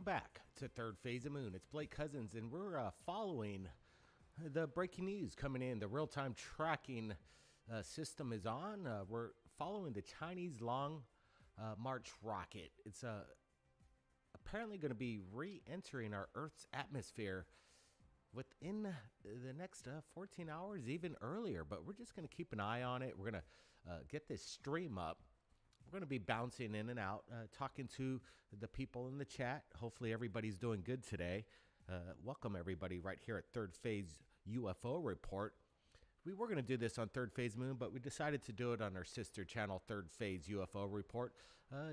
Welcome back to Third Phase of Moon. It's Blake Cousins, and we're following the breaking news coming in. The real-time tracking system is on. We're following the Chinese Long March rocket. It's apparently going to be re-entering our Earth's atmosphere within the next 14 hours, even earlier. But we're just going to keep an eye on it. We're going to get this stream up. We're going to be bouncing in and out, talking to the people in the chat. Hopefully everybody's doing good today. Welcome everybody right here at Third Phase UFO Report. We were going to do this on Third Phase Moon, but we decided to do it on our sister channel, Third Phase UFO Report,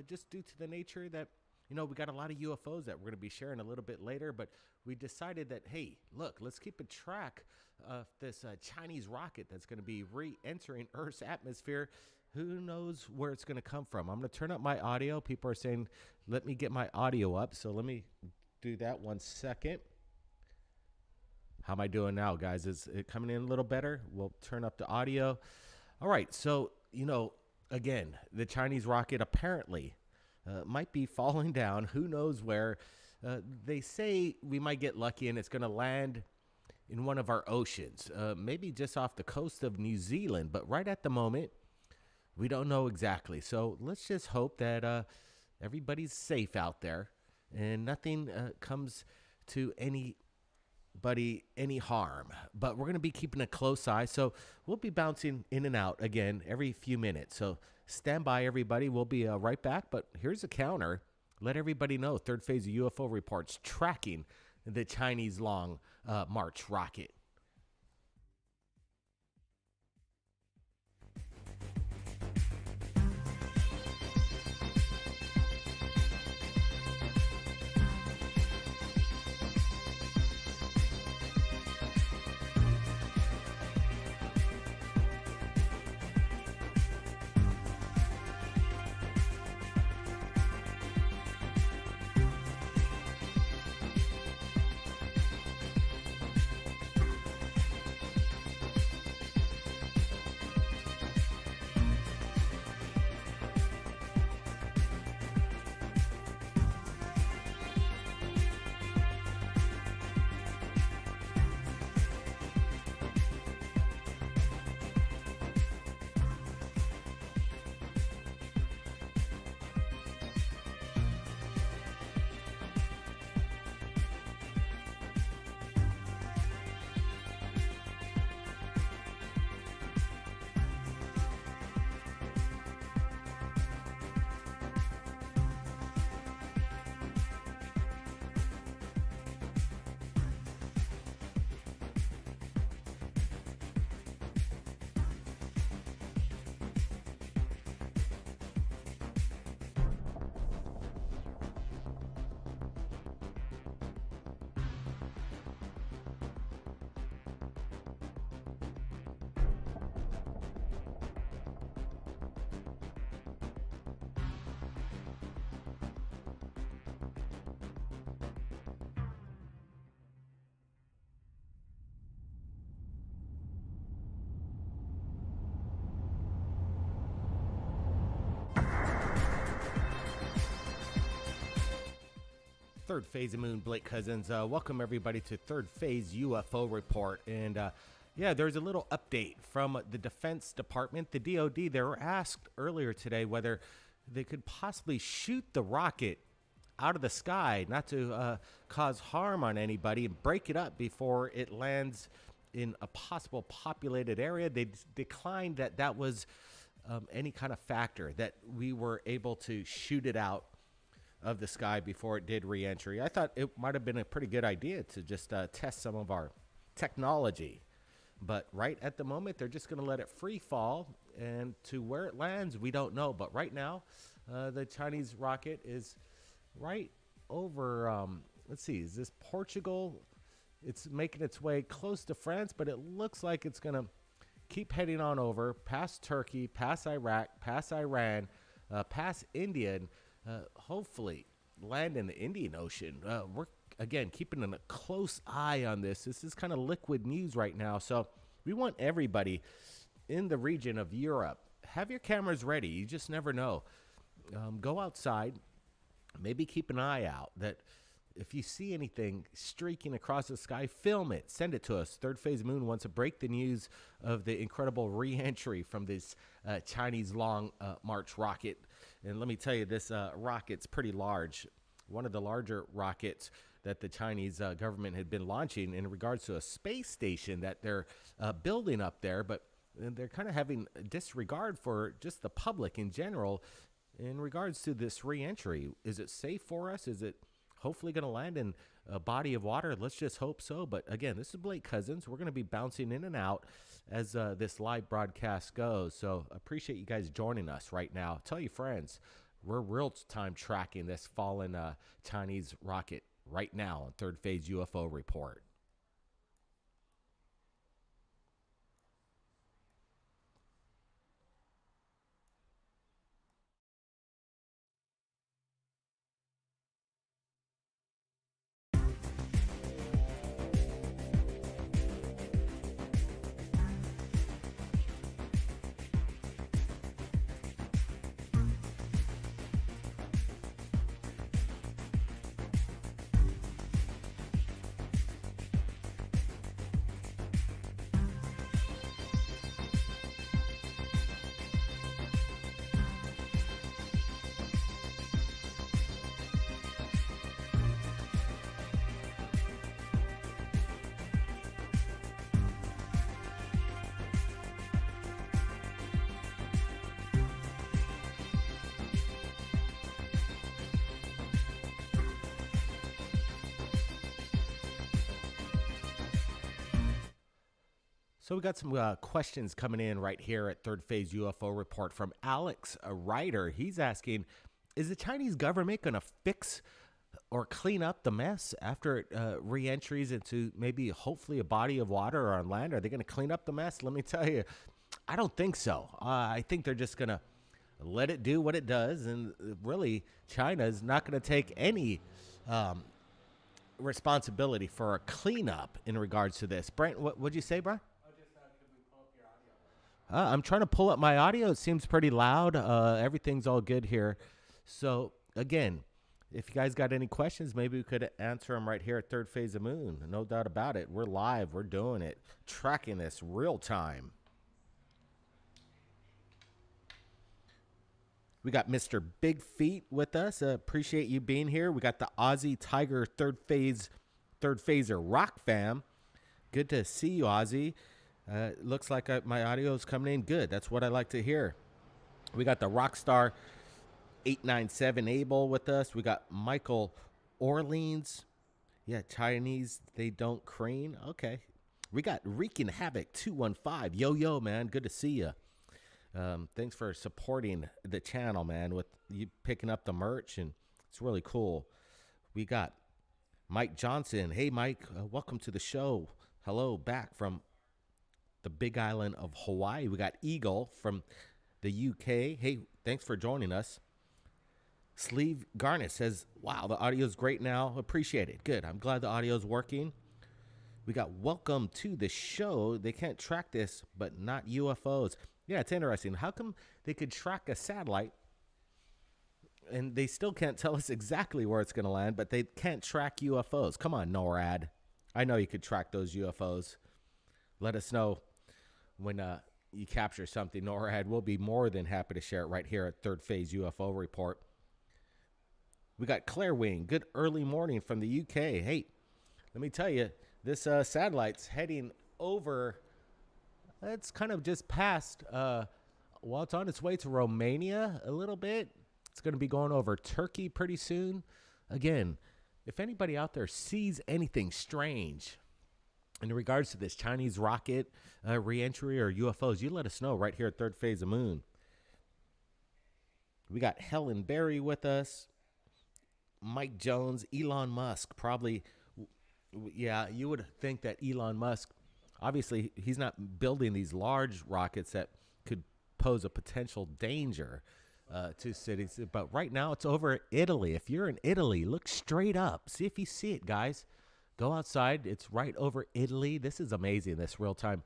just due to the nature that, you know, we got a lot of UFOs that we're going to be sharing a little bit later, but we decided that, hey, look, let's keep a track of this Chinese rocket that's going to be re-entering Earth's atmosphere. Who knows where it's going to come from? I'm going to turn up my audio. People are saying, let me get my audio up. So let me do that 1 second. How am I doing now, guys? Is it coming in a little better? We'll turn up the audio. All right. So, you know, again, the Chinese rocket apparently might be falling down. Who knows where? They say we might get lucky and it's going to land in one of our oceans, maybe just off the coast of New Zealand. But right at the moment, we don't know exactly. So let's just hope that everybody's safe out there and nothing comes to anybody any harm. But we're going to be keeping a close eye. So we'll be bouncing in and out again every few minutes. So stand by, everybody. We'll be right back. But here's a counter. Let everybody know Third Phase of UFO Reports tracking the Chinese Long March rocket. Third Phase of Moon, Blake Cousins. Welcome everybody to Third Phase UFO Report. And yeah, there's a little update from the Defense Department, the DoD. They were asked earlier today whether they could possibly shoot the rocket out of the sky, not to cause harm on anybody, and break it up before it lands in a possible populated area. They declined that was any kind of factor, that we were able to shoot it out of the sky before it did re-entry. I thought it might have been a pretty good idea to just test some of our technology. But right at the moment, they're just going to let it free fall. And to where it lands, we don't know. But right now, the Chinese rocket is right over, let's see, is this Portugal? It's making its way close to France, but it looks like it's going to keep heading on over past Turkey, past Iraq, past Iran, past India, and hopefully land in the Indian Ocean. We're, again, keeping a close eye on this. This is kind of liquid news right now. So we want everybody in the region of Europe, have your cameras ready. You just never know. Go outside. Maybe keep an eye out that if you see anything streaking across the sky, film it. Send it to us. Third Phase Moon wants to break the news of the incredible re-entry from this Chinese Long March rocket. And let me tell you, this rocket's pretty large. One of the larger rockets that the Chinese government had been launching in regards to a space station that they're building up there. But they're kind of having disregard for just the public in general in regards to this re-entry. Is it safe for us? Is it hopefully going to land in a body of water? Let's just hope so. But again, this is Blake Cousins. We're going to be bouncing in and out as this live broadcast goes. So appreciate you guys joining us right now. Tell your friends. We're real-time tracking this fallen Chinese rocket right now on Third Phase UFO Report. So we got some questions coming in right here at Third Phase UFO Report from Alex, a writer. He's asking, is the Chinese government going to fix or clean up the mess after re-entries into maybe hopefully a body of water or on land? Are they going to clean up the mess? Let me tell you, I don't think so. I think they're just going to let it do what it does. And really, China is not going to take any responsibility for a cleanup in regards to this. Brent, what'd you say, bro? I'm trying to pull up my audio. It seems pretty loud. Everything's all good here. So, again, if you guys got any questions, maybe we could answer them right here at Third Phase of Moon. No doubt about it. We're live. We're doing it. Tracking this real time. We got Mr. Big Feet with us. Appreciate you being here. We got the Aussie Tiger Third Phaser Rock Fam. Good to see you, Aussie. Looks like my audio is coming in good. That's what I like to hear. We got the Rockstar 897 Abel with us. We got Michael Orleans. Yeah, Chinese, they don't crane. Okay. We got Wreaking Havoc 215. Yo, man. Good to see you. Thanks for supporting the channel, man, with you picking up the merch, and it's really cool. We got Mike Johnson. Hey, Mike, welcome to the show. Hello, back from the Big Island of Hawaii. We got Eagle from the UK. Hey, thanks for joining us. Sleeve Garnet says, wow, the audio is great now. Appreciate it. Good. I'm glad the audio is working. We got welcome to the show. They can't track this, but not UFOs. Yeah, it's interesting. How come they could track a satellite and they still can't tell us exactly where it's going to land, but they can't track UFOs? Come on, NORAD. I know you could track those UFOs. Let us know when you capture something. NORAD will be more than happy to share it right here at Third Phase UFO Report. We got Claire Wing. Good early morning from the UK. Hey, let me tell you, this satellite's heading over. It's kind of just past. Well, it's on its way to Romania a little bit. It's going to be going over Turkey pretty soon. Again, if anybody out there sees anything strange in regards to this Chinese rocket re-entry or UFOs, you let us know right here at Third Phase of Moon. We got Helen Berry with us. Mike Jones, Elon Musk, probably. Yeah, you would think that Elon Musk, obviously, he's not building these large rockets that could pose a potential danger to cities. But right now, it's over Italy. If you're in Italy, look straight up. See if you see it, guys. Go outside. It's right over Italy. This is amazing, this real-time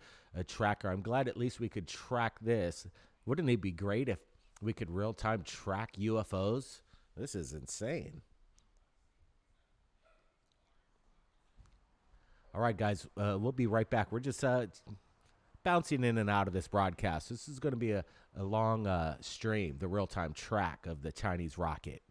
tracker. I'm glad at least we could track this. Wouldn't it be great if we could real-time track UFOs? This is insane. All right, guys, we'll be right back. We're just bouncing in and out of this broadcast. This is going to be a long stream, the real-time track of the Chinese rocket.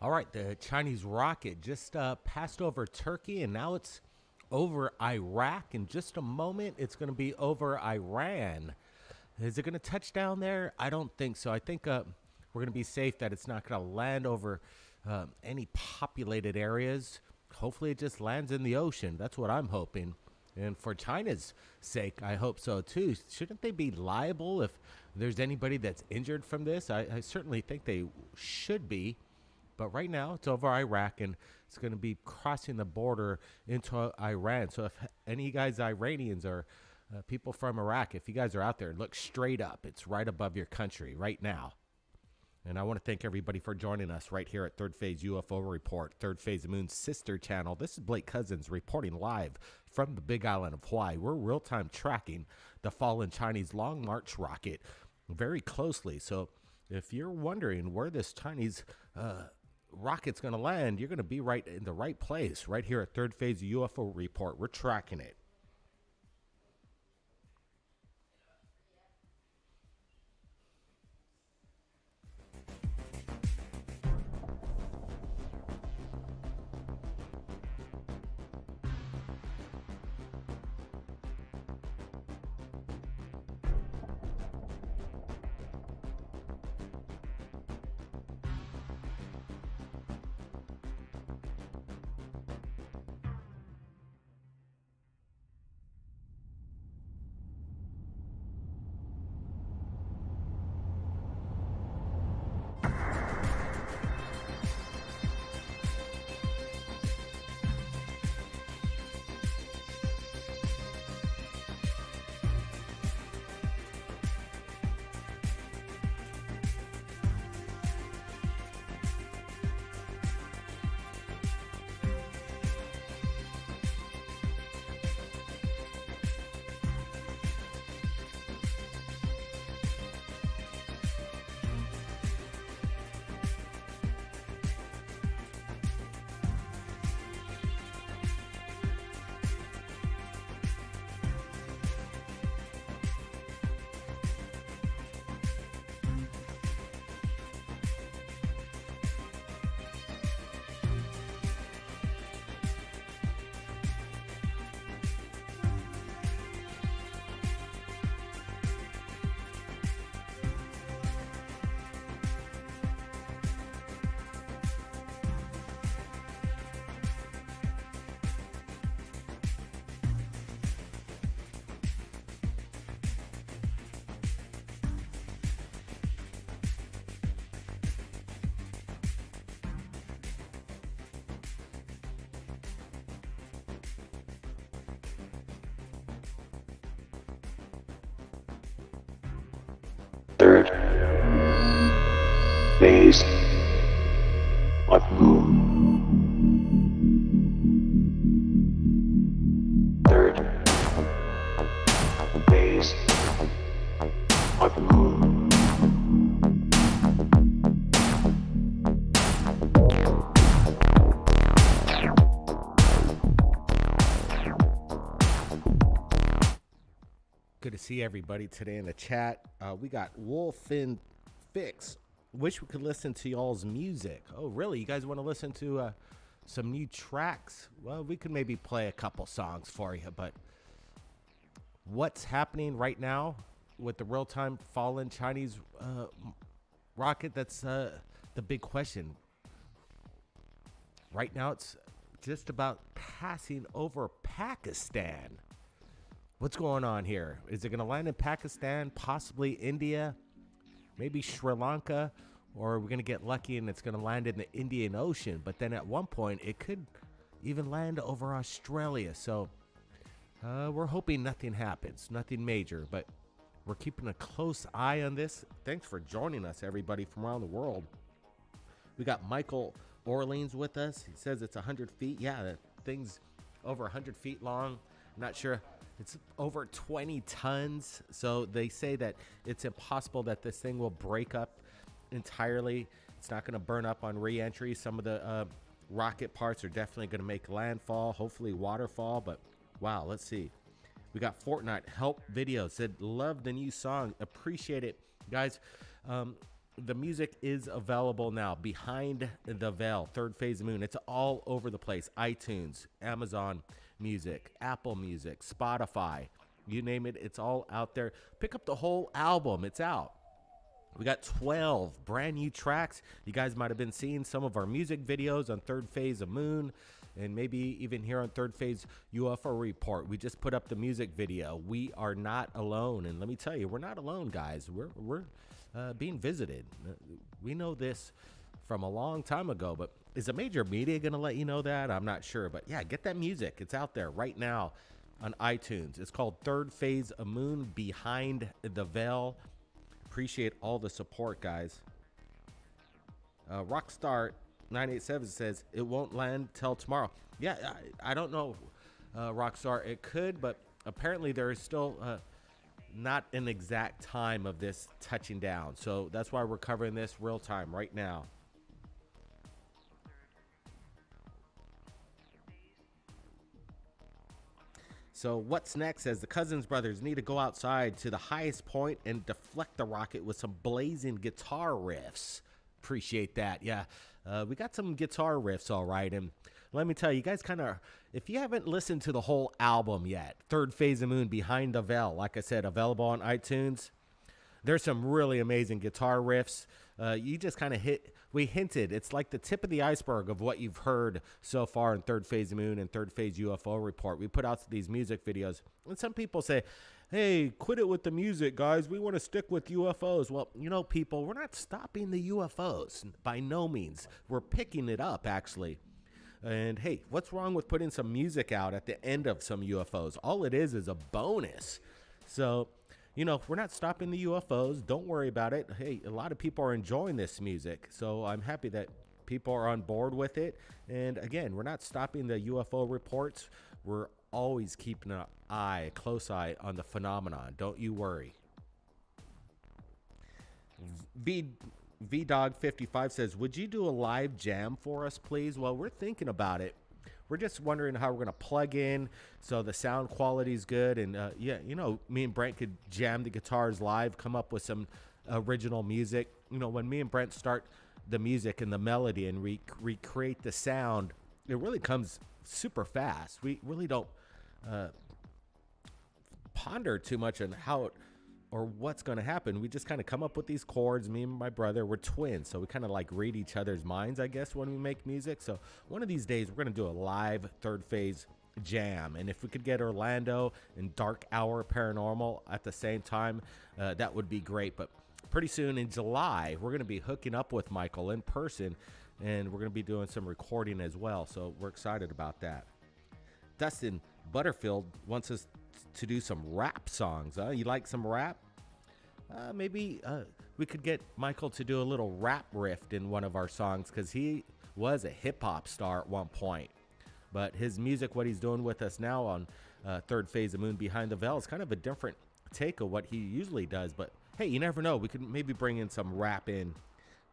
All right, the Chinese rocket just passed over Turkey, and now it's over Iraq. In just a moment, it's going to be over Iran. Is it going to touch down there? I don't think so. I think we're going to be safe that it's not going to land over any populated areas. Hopefully, it just lands in the ocean. That's what I'm hoping. And for China's sake, I hope so too. Shouldn't they be liable if there's anybody that's injured from this? I certainly think they should be. But right now, it's over Iraq, and it's going to be crossing the border into Iran. So if any of you guys Iranians or people from Iraq, if you guys are out there, look straight up. It's right above your country right now. And I want to thank everybody for joining us right here at Third Phase UFO Report, Third Phase Moon's sister channel. This is Blake Cousins reporting live from the Big Island of Hawaii. We're real-time tracking the fallen Chinese Long March rocket very closely. So if you're wondering where this Chinese rocket's going to land, you're going to be right in the right place right here at Third Phase UFO Report. We're tracking it. Third phase of moon. Third phase of moon. Good to see everybody today in the chat. We got Wolfin Fix. Wish we could listen to y'all's music. Oh, really? You guys want to listen to some new tracks? Well, we could maybe play a couple songs for you, but what's happening right now with the real-time fallen Chinese rocket? That's the big question. Right now, it's just about passing over Pakistan. What's going on here? Is it going to land in Pakistan, possibly India, maybe Sri Lanka, or are we going to get lucky and it's going to land in the Indian Ocean? But then at one point, it could even land over Australia. So we're hoping nothing happens, nothing major, but we're keeping a close eye on this. Thanks for joining us, everybody from around the world. We got Michael Orleans with us. He says it's 100 feet. Yeah, that thing's over 100 feet long. I'm not sure. It's over 20 tons. So they say that it's impossible that this thing will break up entirely. It's not going to burn up on re-entry. Some of the rocket parts are definitely going to make landfall, hopefully waterfall. But wow, let's see. We got Fortnite Help video. Said, love the new song. Appreciate it. Guys, the music is available now. Behind the Veil, Third Phase of Moon. It's all over the place. iTunes, Amazon Music, Apple Music, Spotify, you name it. It's all out there. Pick up the whole album. It's out. We got 12 brand new tracks. You guys might have been seeing some of our music videos on Third Phase of Moon, and maybe even here on Third Phase UFO Report. We just put up the music video. We are not alone, and let me tell you, we're not alone, guys. We're being visited. We know this from a long time ago, but is a major media going to let you know that? I'm not sure, but yeah, get that music. It's out there right now on iTunes. It's called Third Phase of Moon, Behind the Veil. Appreciate all the support, guys. Rockstar 987 says it won't land till tomorrow. Yeah, I don't know, Rockstar. It could, but apparently there is still not an exact time of this touching down. So that's why we're covering this real time right now. So what's next? As the Cousins brothers need to go outside to the highest point and deflect the rocket with some blazing guitar riffs. Appreciate that. Yeah, we got some guitar riffs, all right. And let me tell you, guys, kind of, if you haven't listened to the whole album yet, Third Phase of Moon, Behind the Veil, like I said, available on iTunes. There's some really amazing guitar riffs. You just kind of we hinted. It's like the tip of the iceberg of what you've heard so far in Third Phase of Moon and Third Phase UFO Report. We put out these music videos, and some people say, hey, quit it with the music, guys. We want to stick with UFOs. Well, you know, people, we're not stopping the UFOs. By no means. We're picking it up, actually. And, hey, what's wrong with putting some music out at the end of some UFOs? All it is a bonus. So, you know, we're not stopping the UFOs. Don't worry about it. Hey, a lot of people are enjoying this music, so I'm happy that people are on board with it. And again, we're not stopping the UFO reports. We're always keeping a close eye on the phenomenon. Don't you worry. VDog55 says, would you do a live jam for us, please? Well, we're thinking about it. We're just wondering how we're going to plug in so the sound quality is good. And, yeah, you know, me and Brent could jam the guitars live, come up with some original music. You know, when me and Brent start the music and the melody and recreate the sound, it really comes super fast. We really don't ponder too much on how it or what's going to happen. We just kind of come up with these chords. Me and my brother, we're twins, so we kind of like read each other's minds, I guess, when we make music. So one of these days we're going to do a live Third Phase jam, and if we could get Orlando and Dark Hour Paranormal at the same time, that would be great. But pretty soon in July, we're going to be hooking up with Michael in person, and we're going to be doing some recording as well, so we're excited about that. Dustin Butterfield wants us to do some rap songs. You like some rap? Maybe we could get Michael to do a little rap riff in one of our songs, because he was a hip-hop star at one point. But his music, what he's doing with us now on Third Phase of Moon, Behind the Veil, is kind of a different take of what he usually does. But, hey, you never know. We could maybe bring in some rap in.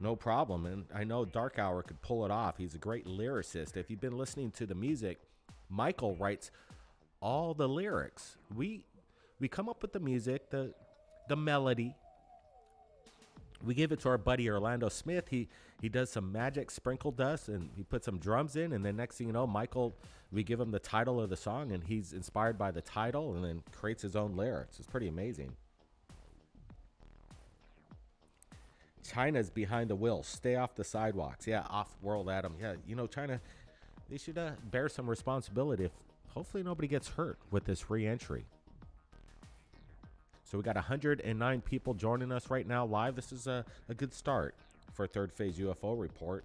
No problem. And I know Dark Hour could pull it off. He's a great lyricist. If you've been listening to the music, Michael writes all the lyrics. We come up with the music, the melody. We give it to our buddy Orlando Smith. He does some magic, sprinkle dust, and he puts some drums in, and then next thing you know, Michael, we give him the title of the song, and he's inspired by the title and then creates his own lyrics. It's pretty amazing. China's behind the wheel. Stay off the sidewalks. Yeah, off-world Adam. Yeah, you know, China, they should bear some responsibility if hopefully nobody gets hurt with this re-entry. So we got 109 people joining us right now live. This is a good start for Third Phase UFO Report.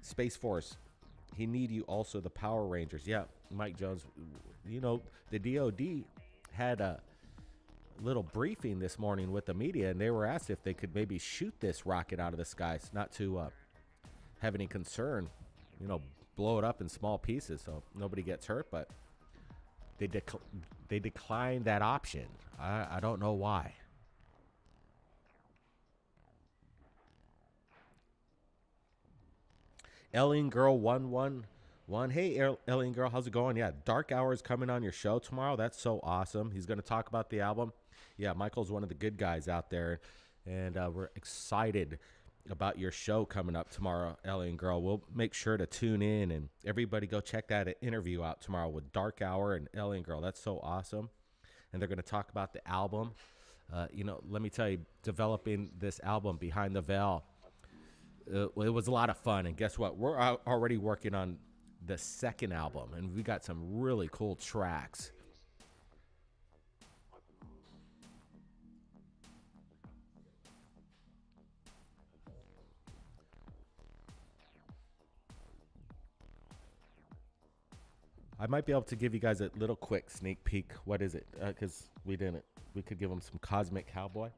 Space Force, he need you also, the Power Rangers. Yeah, Mike Jones, you know, the DOD had a little briefing this morning with the media, and they were asked if they could maybe shoot this rocket out of the skies, not to have any concern, you know, blow it up in small pieces so nobody gets hurt, but they declined that option. I don't know why. Alien Girl 111. Hey, Alien Girl, how's it going? Yeah, Dark Hour is coming on your show tomorrow. That's so awesome. He's going to talk about the album. Yeah, Michael's one of the good guys out there. and we're excited about your show coming up tomorrow, Alien Girl. We'll make sure to tune in, and everybody go check that interview out tomorrow with Dark Hour and Alien Girl. That's so awesome. And they're going to talk about the album. Let me tell you, developing this album, Behind the Veil, it was a lot of fun. And guess what? We're already working on the second album, and we got some really cool tracks. I might be able to give you guys a little quick sneak peek. What is it? Because we didn't. We could give them some Cosmic Cowboy.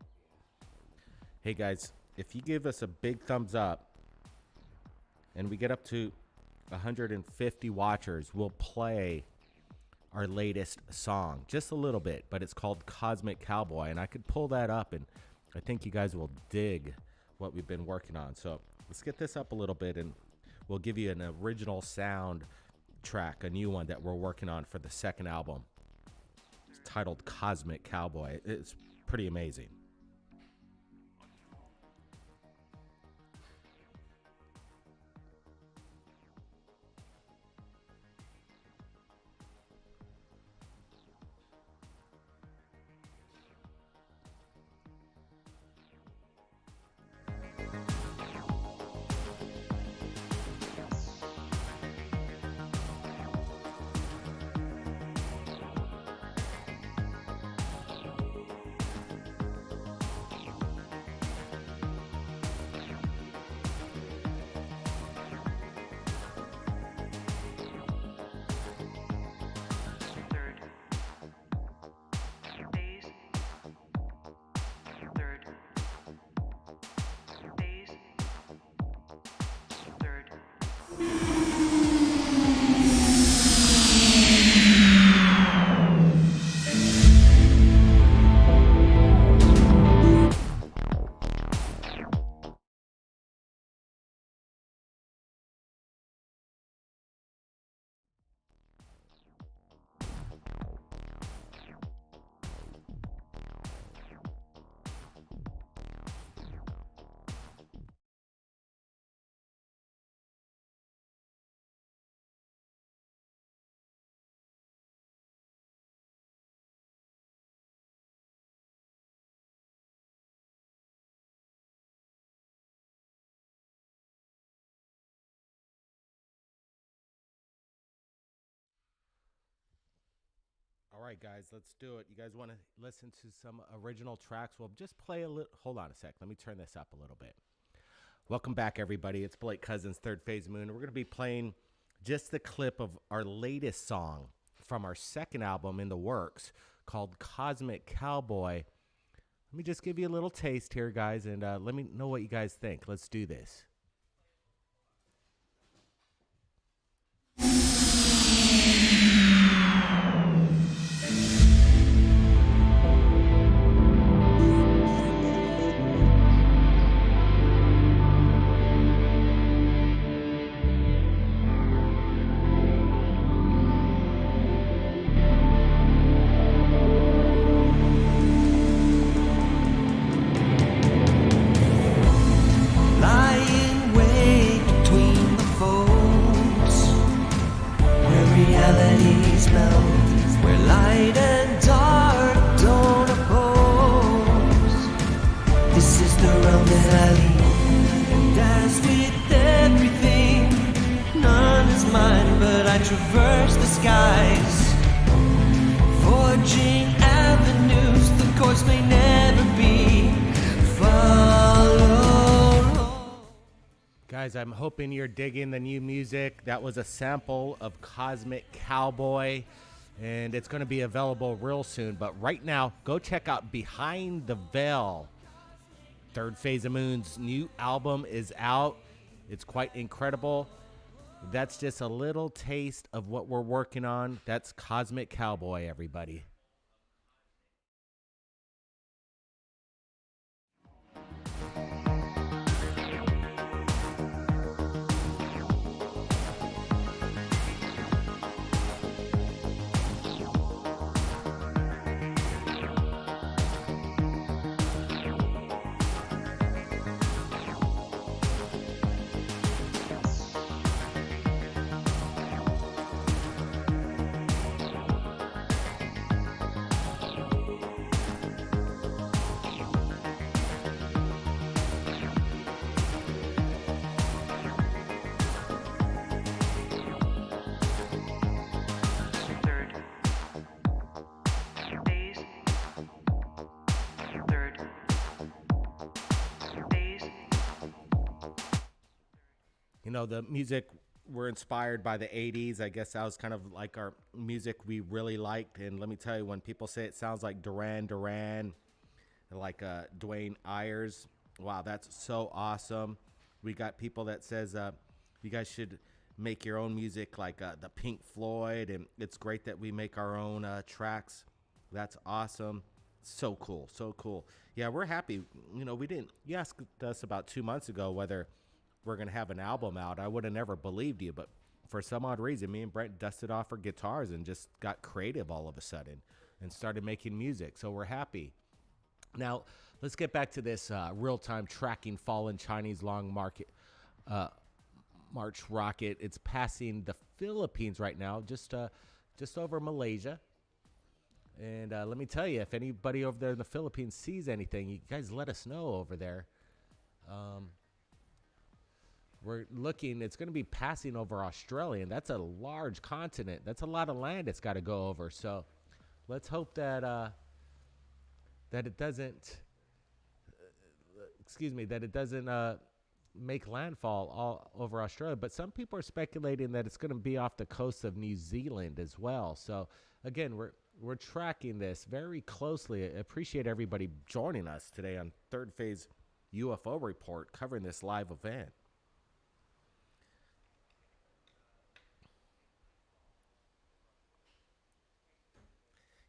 Hey, guys, if you give us a big thumbs up and we get up to 150 watchers, we'll play our latest song. Just a little bit, but it's called Cosmic Cowboy. And I could pull that up, and I think you guys will dig what we've been working on. So let's get this up a little bit, and we'll give you an original sound track, a new one that we're working on for the second album. It's titled Cosmic Cowboy. It's pretty amazing. All right, guys, let's do it. You guys want to listen to some original tracks? We'll just play a little. Hold on a sec. Let me turn this up a little bit. Welcome back, everybody. It's Blake Cousins, Third Phase Moon. We're going to be playing just the clip of our latest song from our second album in the works called Cosmic Cowboy. Let me just give you a little taste here, guys, and let me know what you guys think. Let's do this. Traverse the skies, forging avenues the course may never be followed. Guys, I'm hoping you're digging the new music. That was a sample of Cosmic Cowboy, and it's going to be available real soon. But right now, go check out Behind the Veil. Third Phase of Moon's new album is out. It's quite incredible. That's just a little taste of what we're working on. That's Cosmic Cowboy, everybody. You know, the music we're inspired by the 80s. I guess that was kind of like our music we really liked. And let me tell you, when people say it sounds like Duran Duran, like Dwayne Ayers, wow, that's so awesome. We got people that says you guys should make your own music like the Pink Floyd, and it's great that we make our own tracks. That's awesome. So cool, so cool. Yeah, we're happy. You know, we didn't. You asked us about 2 months ago whether we're gonna have an album out. I would have never believed you, but for some odd reason, me and Brent dusted off our guitars and just got creative all of a sudden and started making music. So we're happy. Now, let's get back to this real-time tracking fallen Chinese long market March rocket. It's passing the Philippines right now, just over Malaysia. And let me tell you, if anybody over there in the Philippines sees anything, you guys let us know over there. We're looking, it's going to be passing over Australia, and that's a large continent. That's a lot of land it's got to go over. So let's hope that that it doesn't, that it doesn't make landfall all over Australia. But some people are speculating that it's going to be off the coast of New Zealand as well. So again, we're tracking this very closely. I appreciate everybody joining us today on Third Phase UFO Report, covering this live event.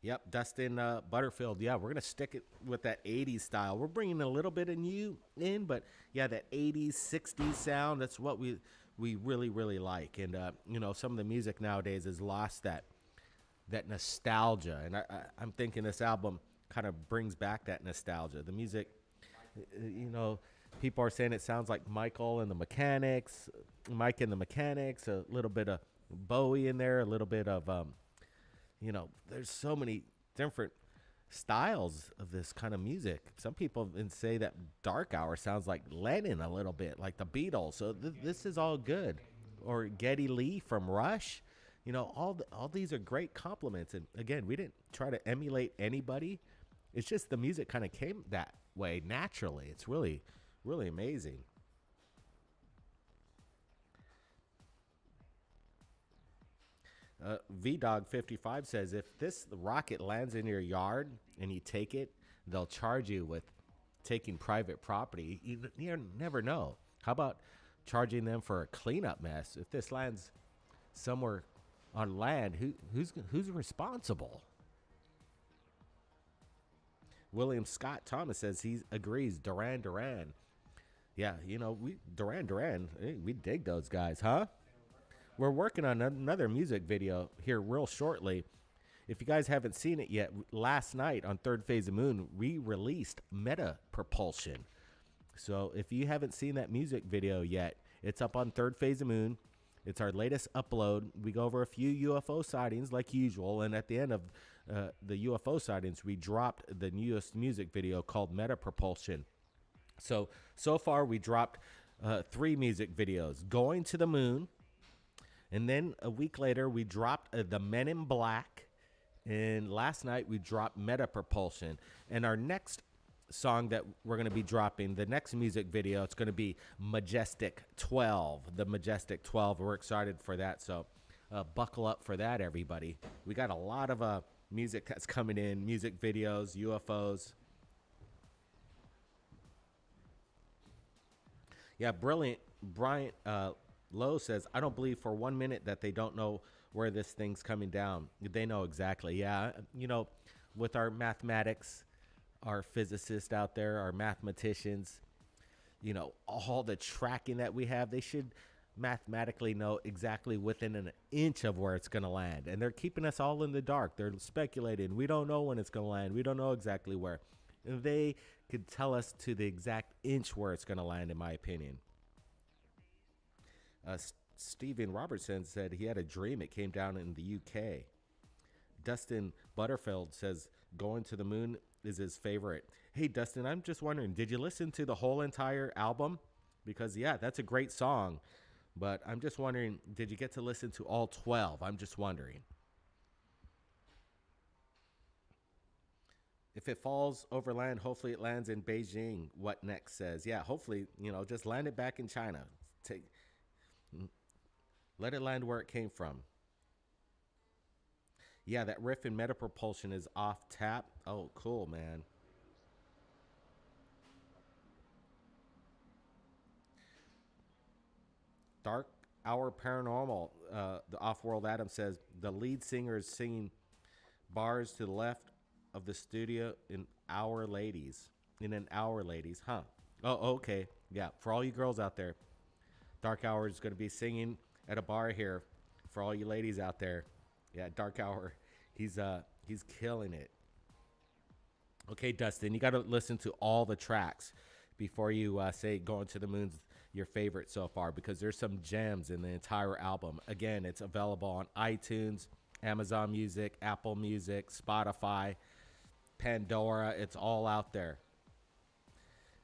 Yep, Dustin Butterfield. Yeah, we're going to stick it with that 80s style. We're bringing a little bit of new in, but yeah, that 80s, 60s sound, that's what we really, really like. And, you know, some of the music nowadays has lost that nostalgia. And I'm thinking this album kind of brings back that nostalgia. The music, you know, people are saying it sounds like Mike and the Mechanics, a little bit of Bowie in there, a little bit of, you know, there's so many different styles of this kind of music. Some people even say that Dark Hour sounds like Lennon a little bit, like the Beatles. So this is all good. Or Geddy Lee from Rush. You know, all these are great compliments. And again, we didn't try to emulate anybody. It's just the music kind of came that way naturally. It's really, really amazing. VDog55 says, if this rocket lands in your yard and you take it, they'll charge you with taking private property. You never know. How about charging them for a cleanup mess? If this lands somewhere on land, who's responsible? William Scott Thomas says he agrees. Duran Duran. Yeah, you know, Duran Duran, we dig those guys, huh? We're working on another music video here real shortly. If you guys haven't seen it yet, last night on Third Phase of Moon, we released Meta Propulsion. So if you haven't seen that music video yet, it's up on Third Phase of Moon. It's our latest upload. We go over a few UFO sightings like usual, and at the end of the UFO sightings, we dropped the newest music video called Meta Propulsion. So far we dropped 3 music videos: Going to the Moon, and then a week later we dropped the Men in Black, and last night we dropped Meta Propulsion. And our next song that we're going to be dropping, the next music video, it's going to be Majestic 12, the Majestic 12. We're excited for that, so buckle up for that, everybody. We got a lot of music that's coming in, music videos, UFOs. Yeah, brilliant. Bryant Lowe says, I don't believe for 1 minute that they don't know where this thing's coming down. They know exactly. Yeah, you know, with our mathematics, our physicists out there, our mathematicians, you know, all the tracking that we have, they should mathematically know exactly within an inch of where it's going to land. And they're keeping us all in the dark. They're speculating. We don't know when it's going to land. We don't know exactly where. And they could tell us to the exact inch where it's going to land, in my opinion. Stephen Robertson said he had a dream it came down in the UK. Dustin Butterfield says Going to the Moon is his favorite. Hey, Dustin, I'm just wondering, did you listen to the whole entire album? Because, yeah, that's a great song. But I'm just wondering, did you get to listen to all 12? I'm just wondering. If it falls over land, hopefully it lands in Beijing. What Next says, yeah, hopefully, you know, just land it back in China. Let it land where it came from. Yeah, that riff in Meta Propulsion is off tap. Oh, cool, man. Dark Hour Paranormal, the Off-World Adam says, the lead singer is singing bars to the left of the studio in Our Ladies. In an Our Ladies, huh? Oh, okay. Yeah, for all you girls out there, Dark Hour is going to be singing at a bar here for all you ladies out there. Yeah, Dark Hour, he's killing it. Okay, Dustin, you got to listen to all the tracks before you say Going to the Moon's your favorite so far, because there's some gems in the entire album. Again, it's available on iTunes, Amazon Music, Apple Music, Spotify, Pandora. It's all out there.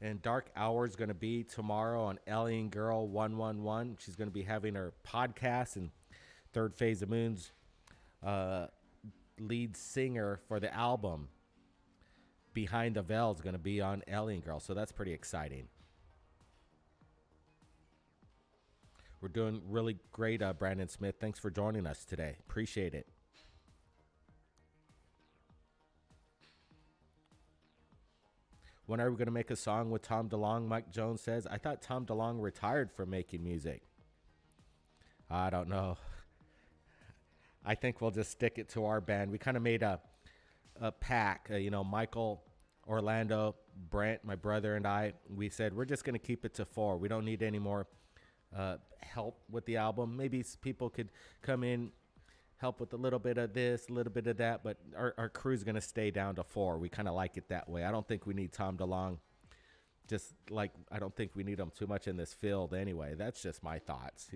And Dark Hour is going to be tomorrow on Alien Girl 111. She's going to be having her podcast, and Third Phase of Moon's lead singer for the album, Behind the Veil, is going to be on Alien Girl. So that's pretty exciting. We're doing really great, Brandon Smith. Thanks for joining us today. Appreciate it. When are we going to make a song with Tom DeLonge? Mike Jones says, I thought Tom DeLonge retired from making music. I don't know. I think we'll just stick it to our band. We kind of made a pack. Michael, Orlando, Brent, my brother, and I, we said we're just going to keep it to 4. We don't need any more help with the album. Maybe people could come in, help with a little bit of this, a little bit of that, but our crew's going to stay down to 4. We kind of like it that way. I don't think we need Tom DeLonge, just like I don't think we need him too much in this field anyway. That's just my thoughts.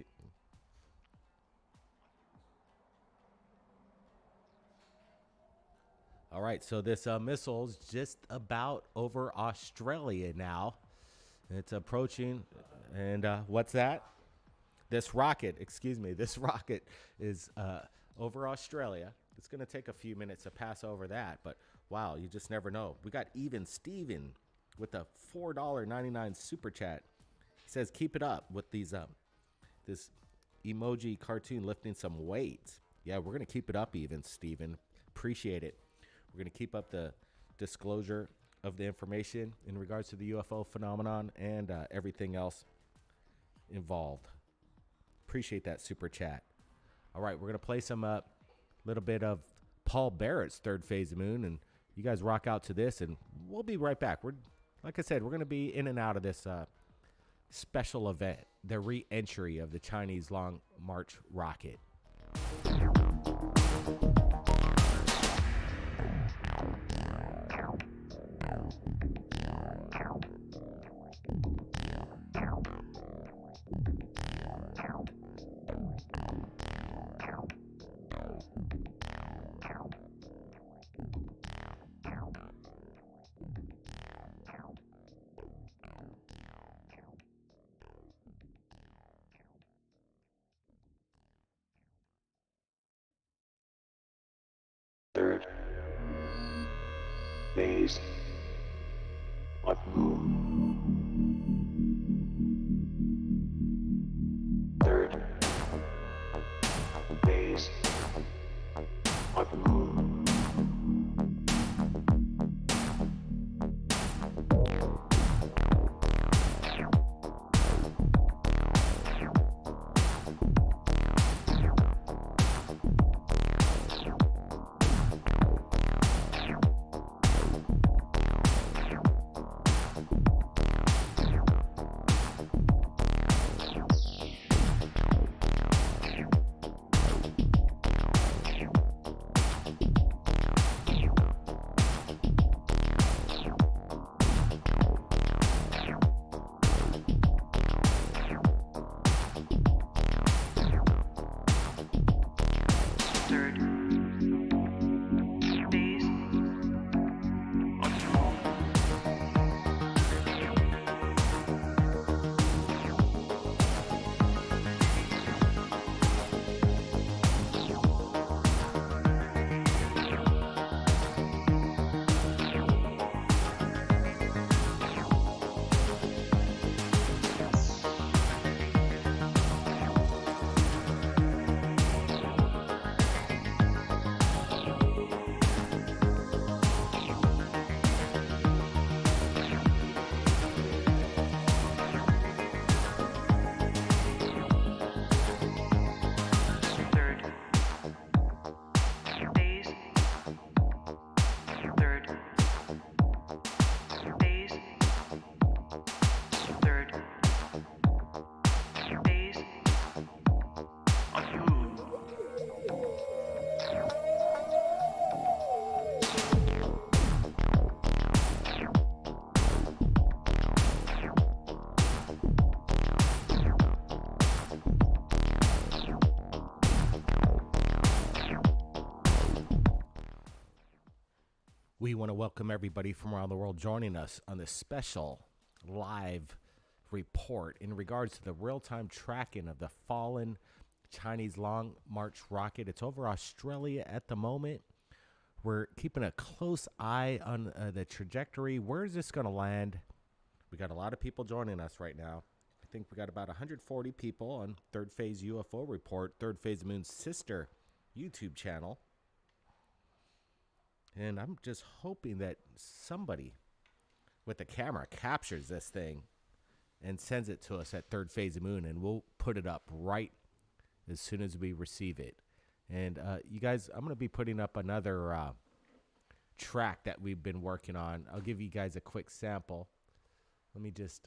All right, so this missile's just about over Australia now. It's approaching, and what's that? This rocket is over Australia. It's going to take a few minutes to pass over that, but wow, you just never know. We got Even Steven with a $4.99 super chat. He says, keep it up with these this emoji cartoon lifting some weights. Yeah, we're going to keep it up, Even Steven. Appreciate it. We're going to keep up the disclosure of the information in regards to the UFO phenomenon and everything else involved. Appreciate that super chat. All right, we're going to play some little bit of Paul Barrett's Third Phase of Moon, and you guys rock out to this, and we'll be right back. Like I said, we're going to be in and out of this special event, the re-entry of the Chinese Long March rocket. Third phase of moon. Third phase of moon. We want to welcome everybody from around the world joining us on this special live report in regards to the real-time tracking of the fallen Chinese Long March rocket. It's over Australia at the moment. We're keeping a close eye on the trajectory. Where is this going to land? We got a lot of people joining us right now. I think we got about 140 people on Third Phase UFO Report, Third Phase of the Moon's sister YouTube channel. And I'm just hoping that somebody with a camera captures this thing and sends it to us at Third Phase of the Moon, and we'll put it up right as soon as we receive it. And you guys, I'm going to be putting up another track that we've been working on. I'll give you guys a quick sample. Let me just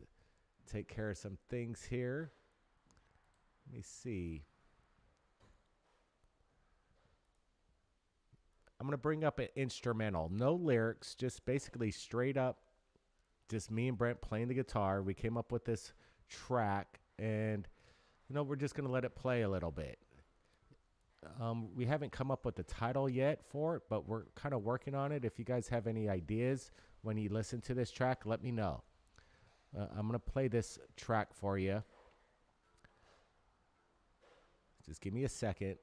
take care of some things here. Let me see. I'm going to bring up an instrumental. No lyrics, just basically straight up, just me and Brent playing the guitar. We came up with this track, and, you know, we're just going to let it play a little bit. We haven't come up with the title yet for it, but we're kind of working on it. If you guys have any ideas when you listen to this track, let me know. I'm going to play this track for you. Just give me a second.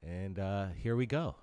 And here we go.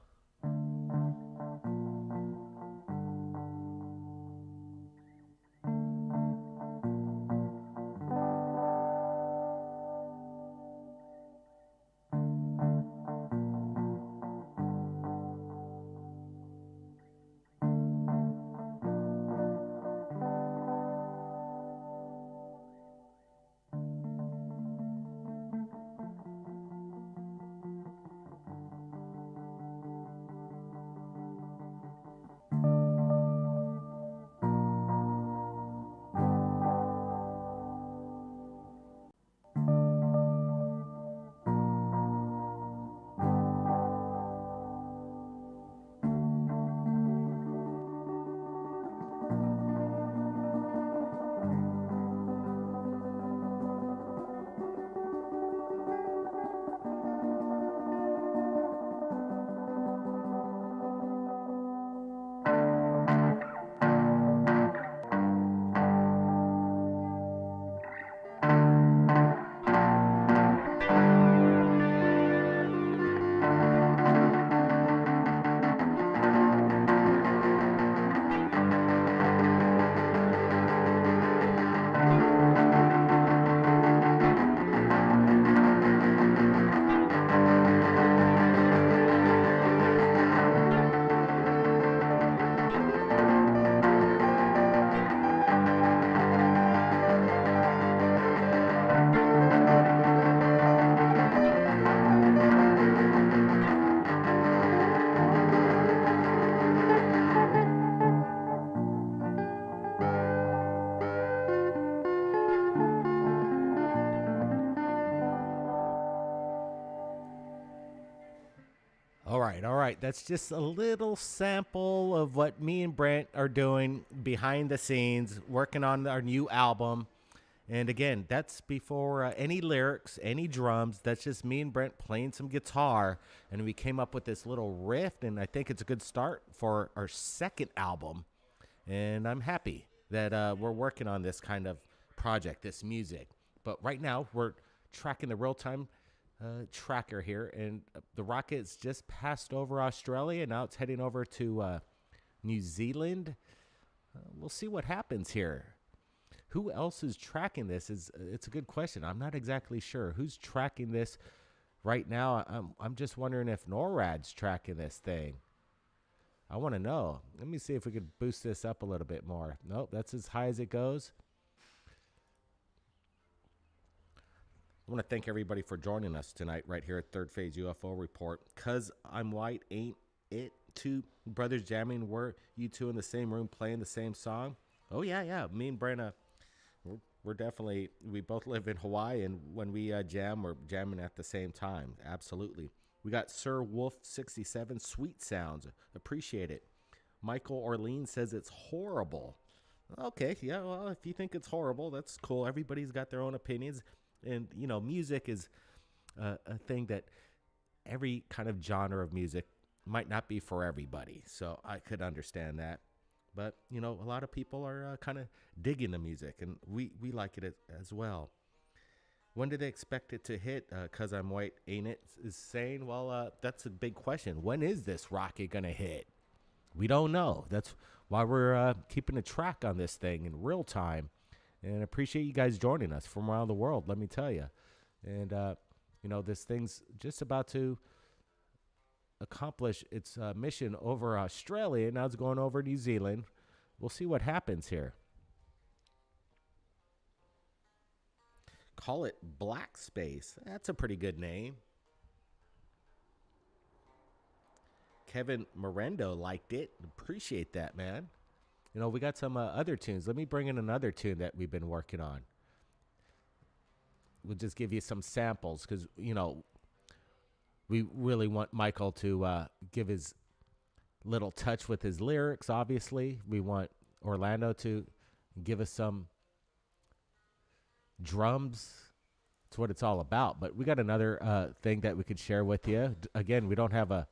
All right. That's just a little sample of what me and Brent are doing behind the scenes, working on our new album. And again, that's before any lyrics, any drums. That's just me and Brent playing some guitar. And we came up with this little riff, and I think it's a good start for our second album. And I'm happy that we're working on this kind of project, this music. But right now, we're tracking the real-time tracker here, and the rocket's just passed over Australia. Now it's heading over to New Zealand. We'll see what happens here. Who else is tracking this? It's a good question. I'm not exactly sure who's tracking this right now. I'm just wondering if NORAD's tracking this thing. I want to know. Let me see if we could boost this up a little bit more. Nope, that's as high as it goes. I want to thank everybody for joining us tonight right here at Third Phase UFO Report. 'Cause I'm White, Ain't It? Two brothers jamming. Were you two in the same room playing the same song? Oh, yeah. Me and Brenna, we're definitely, we both live in Hawaii, and when we jam, we're jamming at the same time. Absolutely. We got Sir Wolf 67, Sweet Sounds. Appreciate it. Michael Orlean says it's horrible. Okay, yeah, well, if you think it's horrible, that's cool. Everybody's got their own opinions. And, you know, music is a thing that every kind of genre of music might not be for everybody. So I could understand that. But, a lot of people are kind of digging the music, and we like it as well. When do they expect it to hit? 'Cause I'm White, Ain't It? Is saying, well, that's a big question. When is this rocket going to hit? We don't know. That's why we're keeping a track on this thing in real time. And I appreciate you guys joining us from around the world, let me tell you. And, this thing's just about to accomplish its mission over Australia. Now it's going over New Zealand. We'll see what happens here. Call it Black Space. That's a pretty good name. Kevin Morendo liked it. Appreciate that, man. We got some other tunes. Let me bring in another tune that we've been working on. We'll just give you some samples because, we really want Michael to give his little touch with his lyrics, obviously. We want Orlando to give us some drums. That's what it's all about. But we got another thing that we could share with you. Again, we don't have a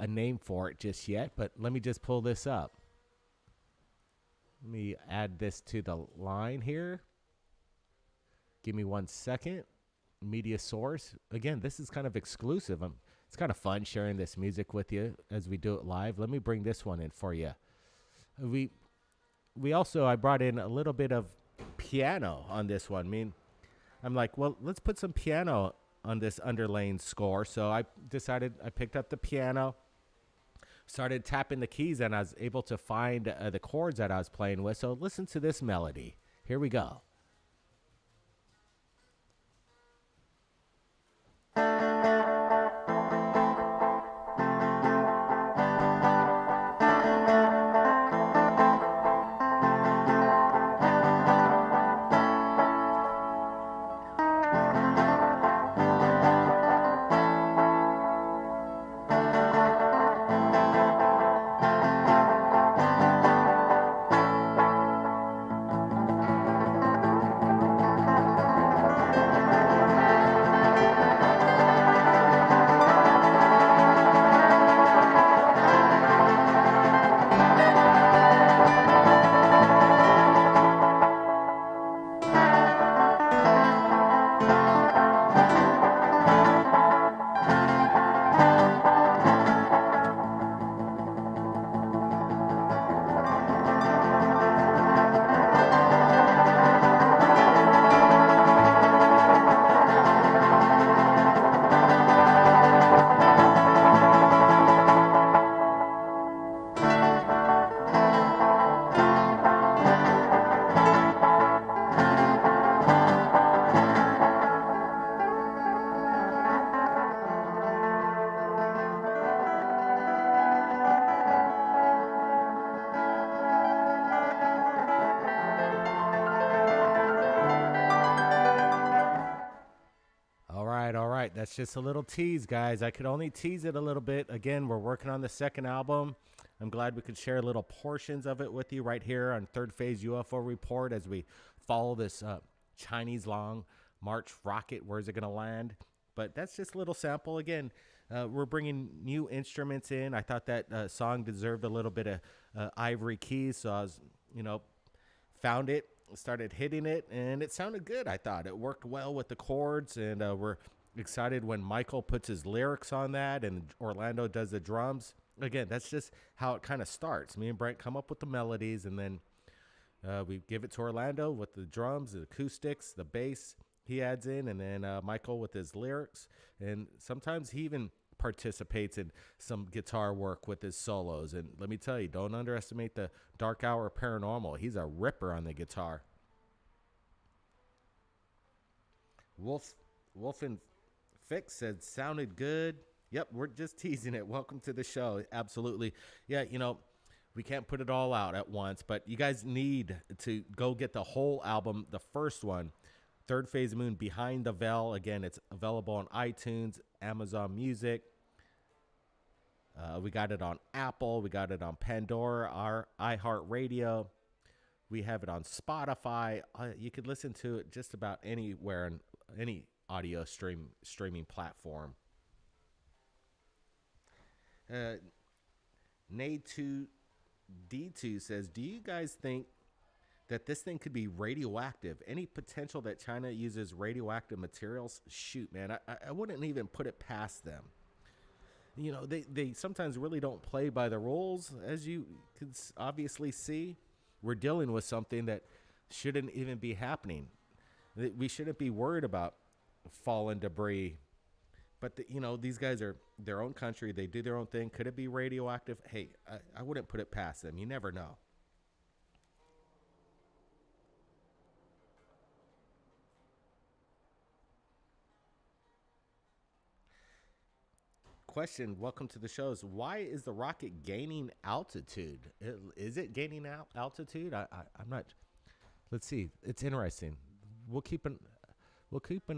name for it just yet, but let me just pull this up. Let me add this to the line here. Give me 1 second. Media source. Again, this is kind of exclusive. It's kind of fun sharing this music with you as we do it live. Let me bring this one in for you. We also, I brought in a little bit of piano on this one. I'm like, well, let's put some piano on this underlaying score. So I decided I picked up the piano, started tapping the keys, and I was able to find the chords that I was playing with. So listen to this melody. Here we go. That's just a little tease, guys. I could only tease it a little bit. Again, we're working on the second album. I'm glad we could share little portions of it with you right here on Third Phase UFO Report as we follow this Chinese Long March rocket. Where's it going to land? But that's just a little sample. Again, we're bringing new instruments in. I thought that song deserved a little bit of ivory keys, so I was, found it, started hitting it, and it sounded good. I thought it worked well with the chords, and we're excited when Michael puts his lyrics on that and Orlando does the drums. Again, that's just how it kind of starts. Me and Brent come up with the melodies, and then we give it to Orlando with the drums, the acoustics, the bass he adds in, and then Michael with his lyrics. And sometimes he even participates in some guitar work with his solos. And let me tell you, don't underestimate the Dark Hour Paranormal. He's a ripper on the guitar. Wolf and Fix said, sounded good. Yep, we're just teasing it. Welcome to the show. Absolutely. Yeah, we can't put it all out at once, but you guys need to go get the whole album, the first one, Third Phase Moon, Behind the Veil. Again, it's available on iTunes, Amazon Music. We got it on Apple. We got it on Pandora, our iHeartRadio. We have it on Spotify. You could listen to it just about anywhere, on any audio streaming platform. Uh, Nay2D2 says, do you guys think that this thing could be radioactive? Any potential that China uses radioactive materials? Shoot, man, I wouldn't even put it past them. You know, they sometimes really don't play by the rules, as you can obviously see. We're dealing with something that shouldn't even be happening. We shouldn't be worried about fallen debris. But, these guys are their own country. They do their own thing. Could it be radioactive? Hey, I wouldn't put it past them. You never know. Question, welcome to the shows. Why is the rocket gaining altitude? Is it gaining altitude? I'm not. Let's see. It's interesting. We'll keep an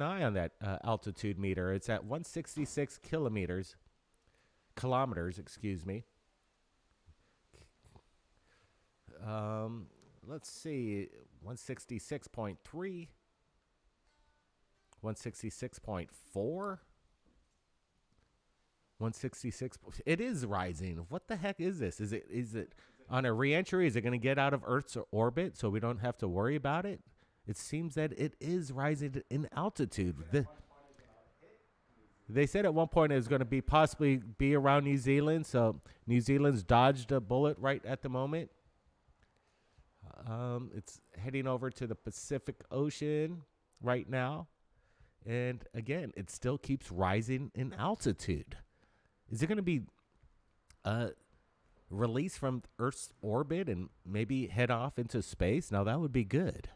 eye on that altitude meter. It's at 166 kilometers. Excuse me. Let's see. 166.3, 166.4. 166. It is rising. What the heck is this? Is it on a reentry? Is it going to get out of Earth's orbit so we don't have to worry about it? It seems that it is rising in altitude. They said at one point it was going to possibly be around New Zealand. So New Zealand's dodged a bullet right at the moment. It's heading over to the Pacific Ocean right now. And again, it still keeps rising in altitude. Is it going to be released from Earth's orbit and maybe head off into space? Now, that would be good.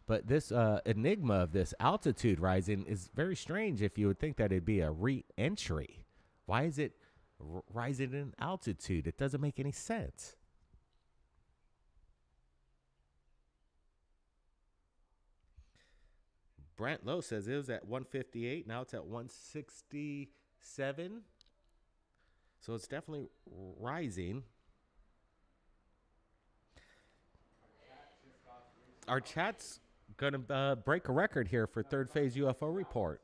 But this enigma of this altitude rising is very strange if you would think that it'd be a re-entry. Why is it rising in altitude? It doesn't make any sense. Brent Lowe says it was at 158. Now it's at 167. So it's definitely rising. Our chat's going to break a record here for Third Phase UFO Report.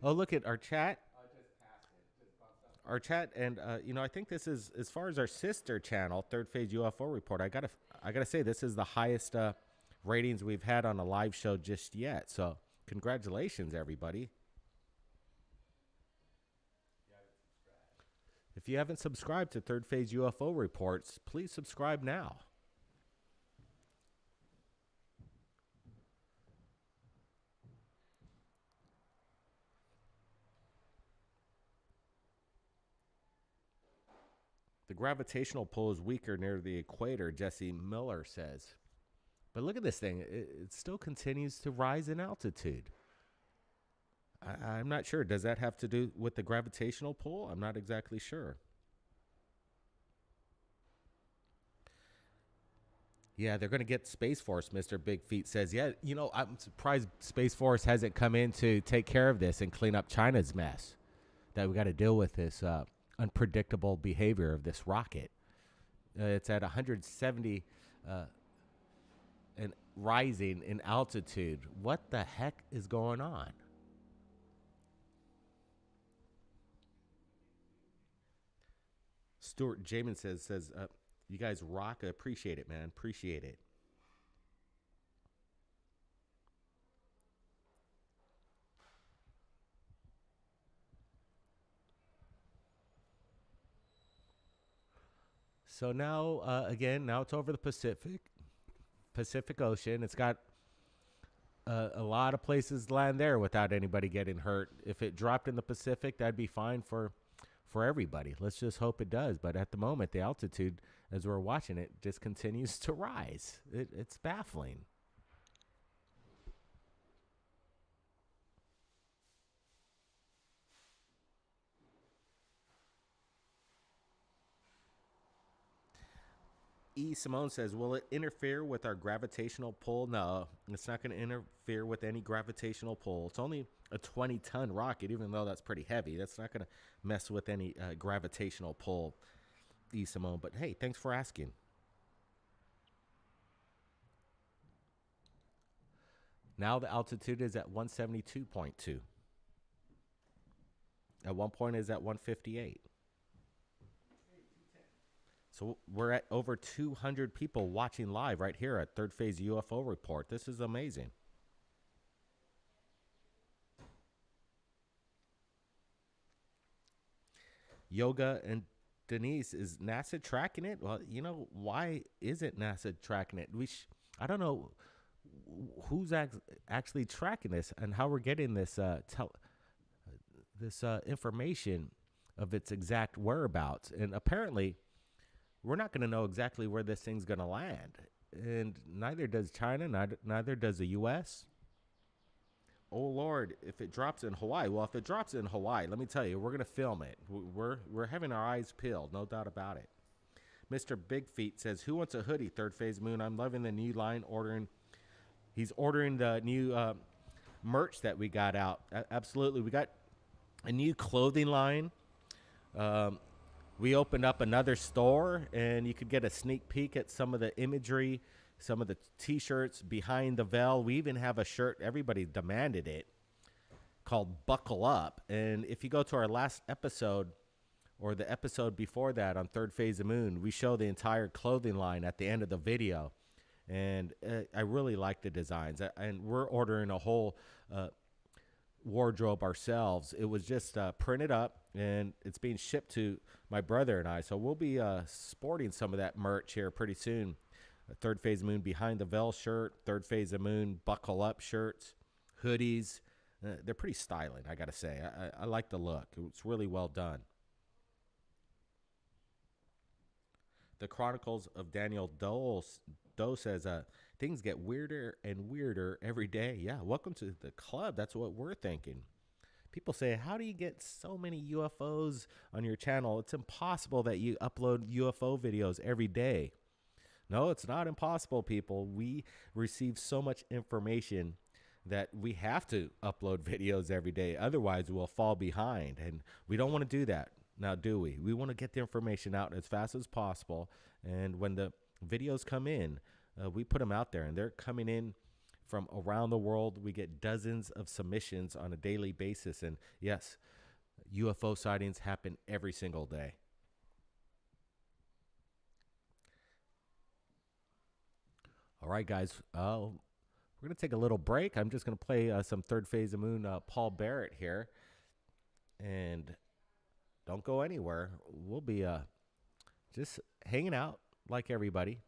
Oh, look at our chat. Our chat, and I think this is, as far as our sister channel, Third Phase UFO Report. I gotta say, this is the highest ratings we've had on a live show just yet. So congratulations, everybody. If you haven't subscribed to Third Phase UFO Reports, please subscribe now. The gravitational pull is weaker near the equator, Jesse Miller says. But look at this thing. It still continues to rise in altitude. I'm not sure. Does that have to do with the gravitational pull? I'm not exactly sure. Yeah, they're going to get Space Force, Mr. Big Feet says. Yeah, I'm surprised Space Force hasn't come in to take care of this and clean up China's mess. That we got to deal with this unpredictable behavior of this rocket. It's at 170 and rising in altitude. What the heck is going on? Stuart Jamin says, you guys rock. I appreciate it, man. Appreciate it. So now, now it's over the Pacific Ocean. It's got a lot of places to land there without anybody getting hurt. If it dropped in the Pacific, that'd be fine for everybody. Let's just hope it does. But at the moment, the altitude, as we're watching it, just continues to rise. It's baffling. E. Simone says, will it interfere with our gravitational pull? No, it's not going to interfere with any gravitational pull. It's only a 20-ton rocket, even though that's pretty heavy. That's not going to mess with any gravitational pull, E. Simone. But hey, thanks for asking. Now the altitude is at 172.2. At one point, is at 158. So we're at over 200 people watching live right here at Third Phase UFO Report. This is amazing. Yoga and Denise, is NASA tracking it? Well, you know, why isn't NASA tracking it? I don't know who's actually tracking this and how we're getting this information of its exact whereabouts. And apparently, we're not going to know exactly where this thing's going to land. And neither does China, neither does the U.S. Oh, Lord, if it drops in Hawaii. Well, if it drops in Hawaii, let me tell you, we're going to film it. We're having our eyes peeled, no doubt about it. Mr. Big Feet says, who wants a hoodie, Third Phase Moon? I'm loving the new line He's ordering the new merch that we got out. Absolutely. We got a new clothing line. We opened up another store, and you could get a sneak peek at some of the imagery, some of the T-shirts behind the veil. We even have a shirt. Everybody demanded it, called Buckle Up. And if you go to our last episode or the episode before that on Third Phase of Moon, we show the entire clothing line at the end of the video. And I really like the designs. And we're ordering a whole wardrobe ourselves. It was just printed up, and it's being shipped to my brother and I. So we'll be sporting some of that merch here pretty soon. Third Phase of Moon Behind the Veil shirt, Third Phase of Moon Buckle Up shirts, hoodies. They're pretty styling, I got to say. I like the look. It's really well done. The Chronicles of Daniel Doe says, things get weirder and weirder every day. Yeah, welcome to the club. That's what we're thinking. People say, how do you get so many UFOs on your channel? It's impossible that you upload UFO videos every day. No, it's not impossible, people. We receive so much information that we have to upload videos every day. Otherwise, we'll fall behind. And we don't want to do that. Now, do we? We want to get the information out as fast as possible. And when the videos come in, we put them out there. And they're coming in from around the world. We get dozens of submissions on a daily basis. And yes, UFO sightings happen every single day. All right, guys, we're going to take a little break. I'm just going to play some Third Phase of Moon, Paul Barrett here. And don't go anywhere. We'll be just hanging out like everybody.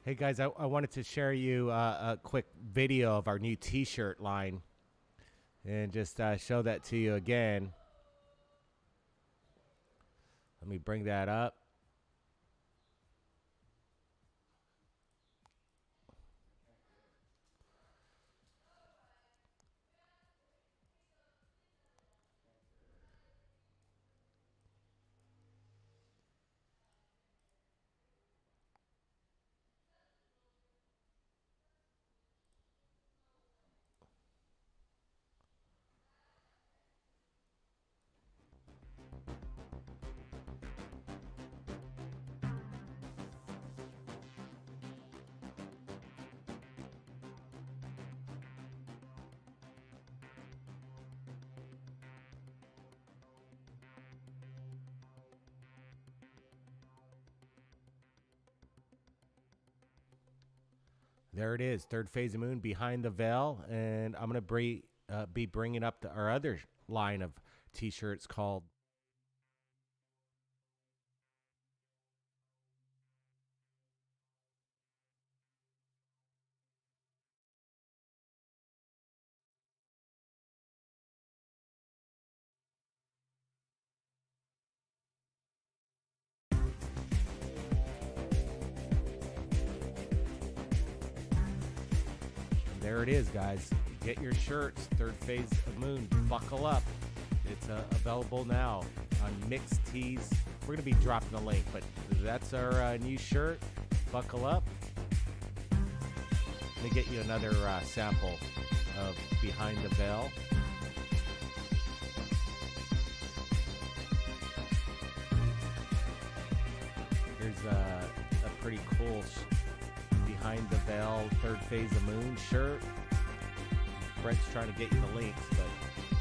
Hey guys, I wanted to share you a quick video of our new t-shirt line and just show that to you again. Let me bring that up. There it is, third phase of moon, behind the veil, and I'm gonna be bringing up our other line of t-shirts called. There it is, guys. Get your shirts, third phase of moon, buckle up. It's available now on Mixed Tees. We're gonna be dropping the link, but that's our new shirt. Buckle up. Let me get you another sample of Behind the Veil. Here's a pretty cool Behind the Veil third phase of moon shirt. Brent's trying to get you the links, but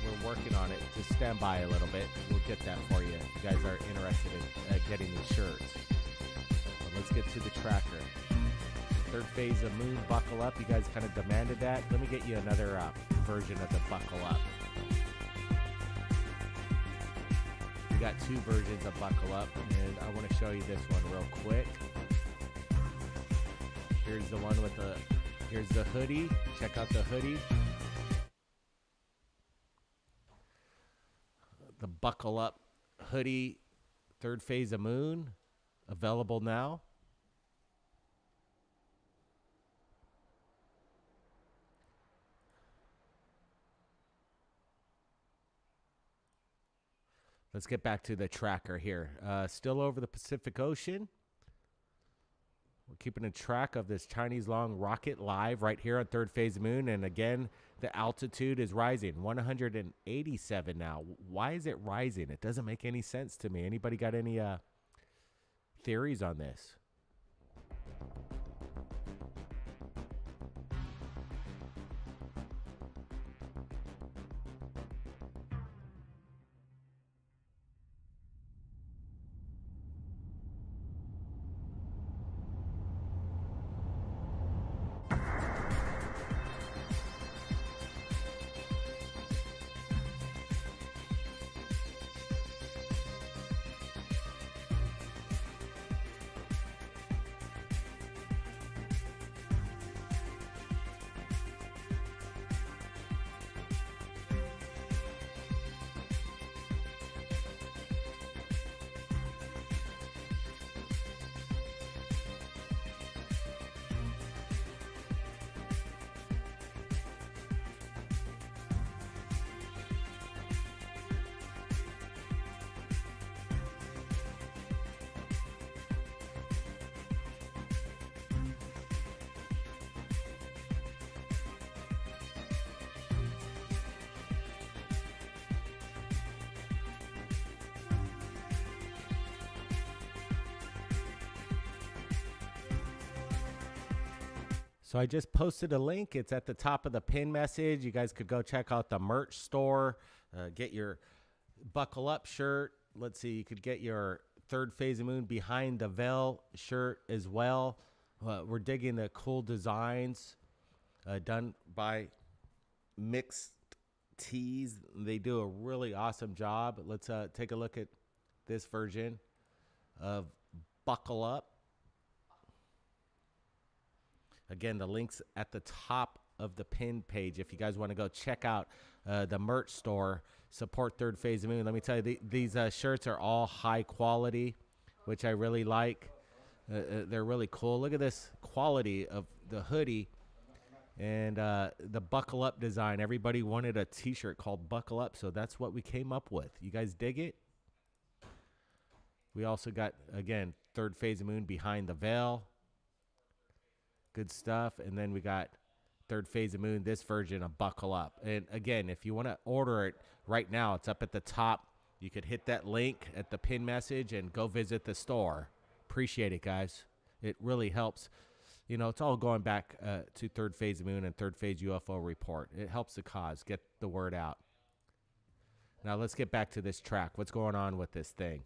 we're working on it. Just stand by a little bit. We'll get that for you if you guys are interested in getting these shirts. But let's get to the tracker. Third phase of moon, buckle up. You guys kind of demanded that. Let me get you another version of the buckle up. We got two versions of buckle up, and I want to show you this one real quick. Here's the one with here's the hoodie. Check out the hoodie. The buckle up hoodie, third phase of moon, available now. Let's get back to the tracker here. Still over the Pacific Ocean. We're keeping a track of this Chinese long rocket live right here on third phase of moon. And again, the altitude is rising, 187 now. Why is it rising? It doesn't make any sense to me. Anybody got any theories on this? So I just posted a link. It's at the top of the pin message. You guys could go check out the merch store, get your buckle up shirt. Let's see, you could get your third phase of moon behind the veil shirt as well. We're digging the cool designs done by Mixed Tees. They do a really awesome job. Let's take a look at this version of Buckle Up. Again, the link's at the top of the pinned page. If you guys want to go check out the merch store, support Third Phase of Moon. Let me tell you, these shirts are all high quality, which I really like. They're really cool. Look at this quality of the hoodie and the buckle up design. Everybody wanted a t-shirt called Buckle Up, so that's what we came up with. You guys dig it? We also got, again, Third Phase of Moon Behind the Veil. Good stuff. And then we got Third Phase of Moon, this version of Buckle Up. And again, if you want to order it right now, it's up at the top. You could hit that link at the pin message and go visit the store. Appreciate it, guys. It really helps. You know, it's all going back to Third Phase of Moon and Third Phase UFO Report. It helps the cause, get the word out. Now let's get back to this track. What's going on with this thing?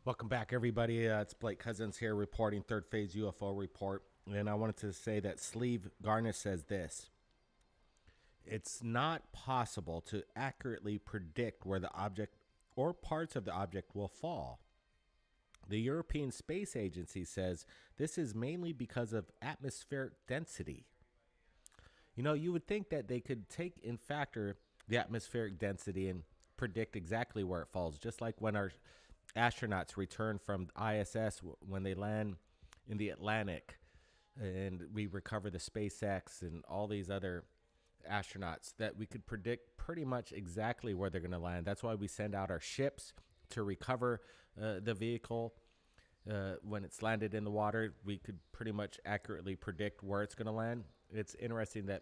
Welcome back, everybody. It's Blake Cousins here reporting Third Phase UFO Report. And I wanted to say that Sleeve Garnish says this. It's not possible to accurately predict where the object or parts of the object will fall. The European Space Agency says this is mainly because of atmospheric density. You know, you would think that they could take in factor the atmospheric density and predict exactly where it falls, just like when our astronauts return from ISS when they land in the Atlantic and we recover the SpaceX and all these other astronauts, that we could predict pretty much exactly where they're going to land. That's why we send out our ships to recover the vehicle. When it's landed in the water, we could pretty much accurately predict where it's going to land. It's interesting that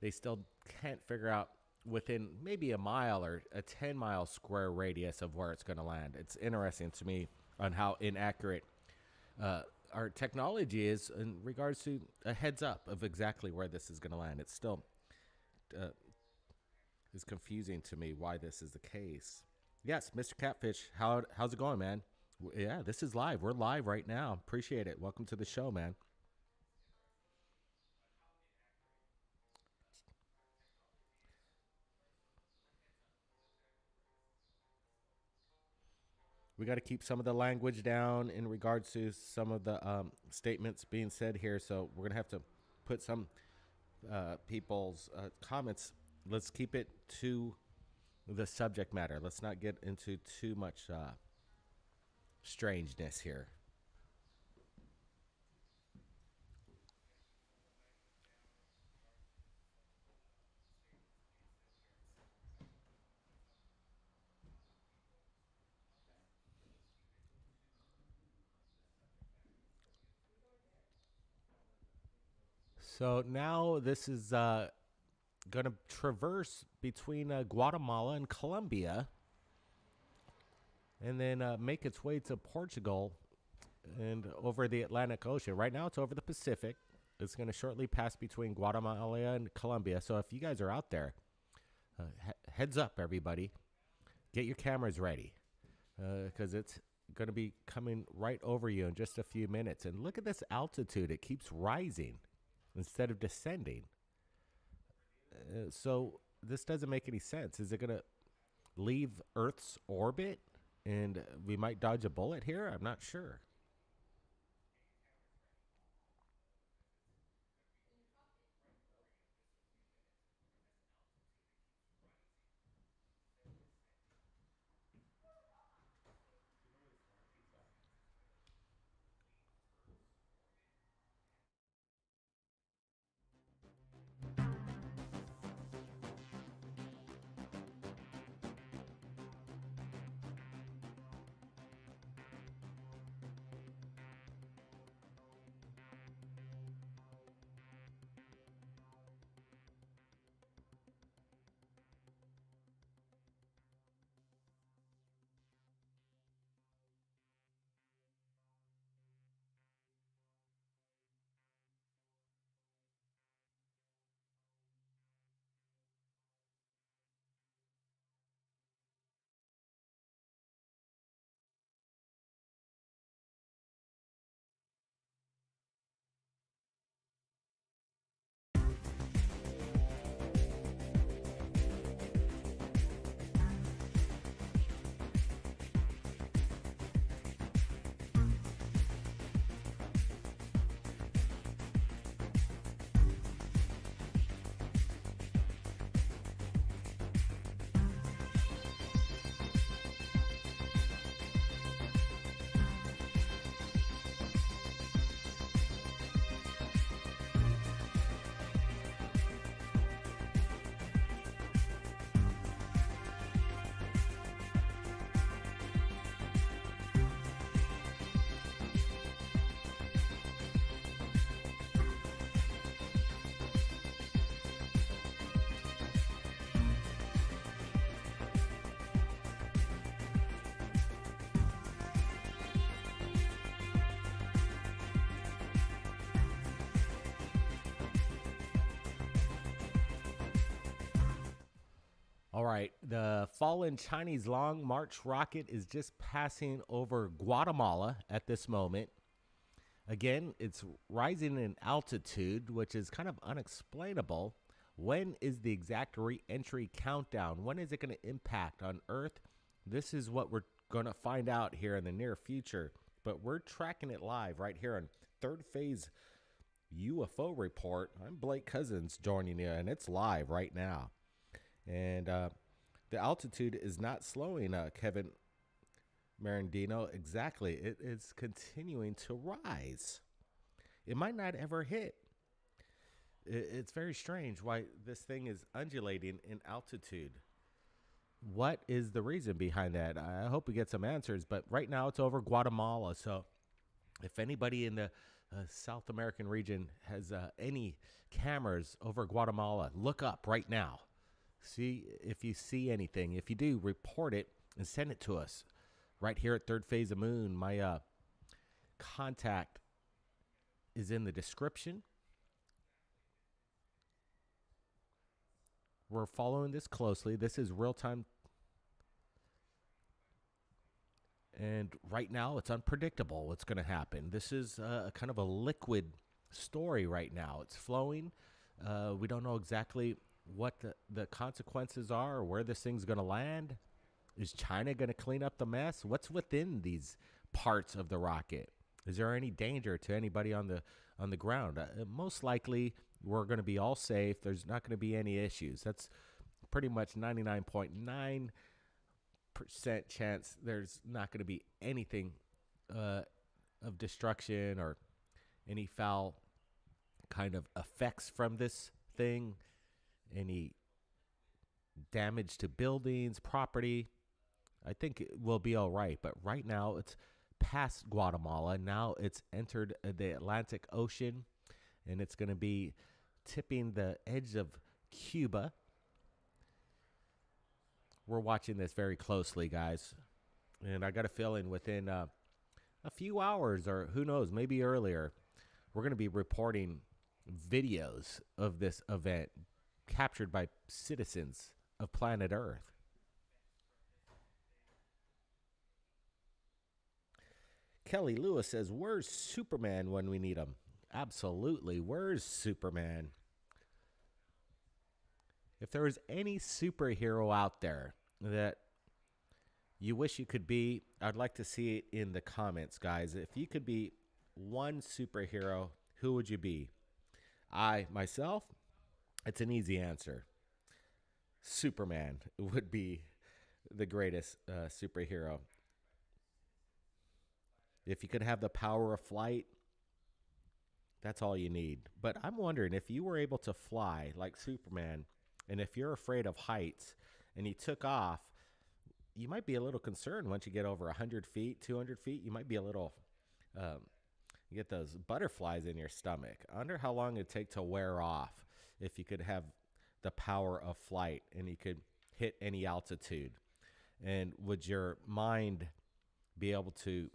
they still can't figure out within maybe a mile or a 10-mile square radius of where it's going to land. It's interesting to me on how inaccurate our technology is in regards to a heads up of exactly where this is going to land. It's still is confusing to me why this is the case. Yes, Mr. Catfish, how's it going, man? Yeah, this is live. We're live right now. Appreciate it. Welcome to the show, man. We got to keep some of the language down in regards to some of the statements being said here. So we're going to have to put some people's comments. Let's keep it to the subject matter. Let's not get into too much strangeness here. So now this is going to traverse between Guatemala and Colombia and then make its way to Portugal and over the Atlantic Ocean. Right now it's over the Pacific. It's going to shortly pass between Guatemala and Colombia. So if you guys are out there, heads up, everybody. Get your cameras ready because it's going to be coming right over you in just a few minutes. And look at this altitude. It keeps rising instead of descending. So this doesn't make any sense. Is it going to leave Earth's orbit and we might dodge a bullet here? I'm not sure. All right, the fallen Chinese Long March rocket is just passing over Guatemala at this moment. Again, it's rising in altitude, which is kind of unexplainable. When is the exact re-entry countdown? When is it going to impact on Earth? This is what we're going to find out here in the near future. But we're tracking it live right here on Third Phase UFO Report. I'm Blake Cousins joining you, and it's live right now. And the altitude is not slowing, Kevin Marandino. Exactly. It is continuing to rise. It might not ever hit. It's very strange why this thing is undulating in altitude. What is the reason behind that? I hope we get some answers. But right now it's over Guatemala. So if anybody in the South American region has any cameras over Guatemala, look up right now. See if you see anything. If you do, report it and send it to us right here at Third Phase of Moon. My contact is in the description. We're following this closely. This is real time. And right now, it's unpredictable what's going to happen. This is kind of a liquid story right now. It's flowing. We don't know exactly what the consequences are or where this thing's going to land. Is China going to clean up the mess? What's within these parts of the rocket? Is there any danger to anybody on the ground? Most likely, we're going to be all safe. There's not going to be any issues. That's pretty much 99.9% chance there's not going to be anything of destruction or any foul kind of effects from this thing. Any damage to buildings, property. I think it will be all right. But right now, it's past Guatemala. Now it's entered the Atlantic Ocean, and it's going to be tipping the edge of Cuba. We're watching this very closely, guys. And I got a feeling within a few hours, or who knows, maybe earlier, we're going to be reporting videos of this event captured by citizens of planet Earth. Kelly Lewis says, where's Superman when we need him? Absolutely. Where's Superman? If there is any superhero out there that you wish you could be, I'd like to see it in the comments, guys. If you could be one superhero, who would you be? Myself, it's an easy answer. Superman would be the greatest superhero. If you could have the power of flight, that's all you need. But I'm wondering if you were able to fly like Superman, and if you're afraid of heights and you took off, you might be a little concerned once you get over 100 feet, 200 feet. You might be a little, you get those butterflies in your stomach. I wonder how long it'd take to wear off if you could have the power of flight and you could hit any altitude. And would your mind be able to,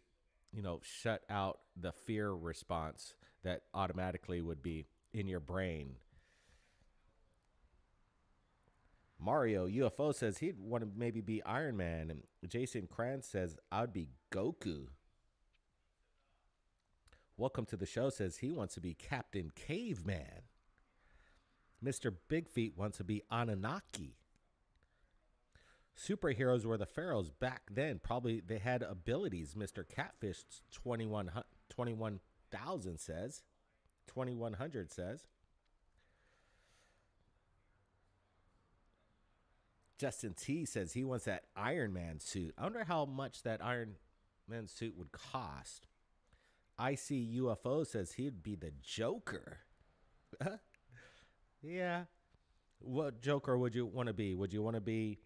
shut out the fear response that automatically would be in your brain? Mario UFO says he'd want to maybe be Iron Man. And Jason Kranz says, I'd be Goku. Welcome to the show says he wants to be Captain Caveman. Mr. Big Feet wants to be Anunnaki. Superheroes were the pharaohs back then. Probably they had abilities. Mr. Catfish 21,000 says. 2100 says. Justin T says he wants that Iron Man suit. I wonder how much that Iron Man suit would cost. IC UFO says he'd be the Joker. Yeah. What Joker would you want to be? Would you want to be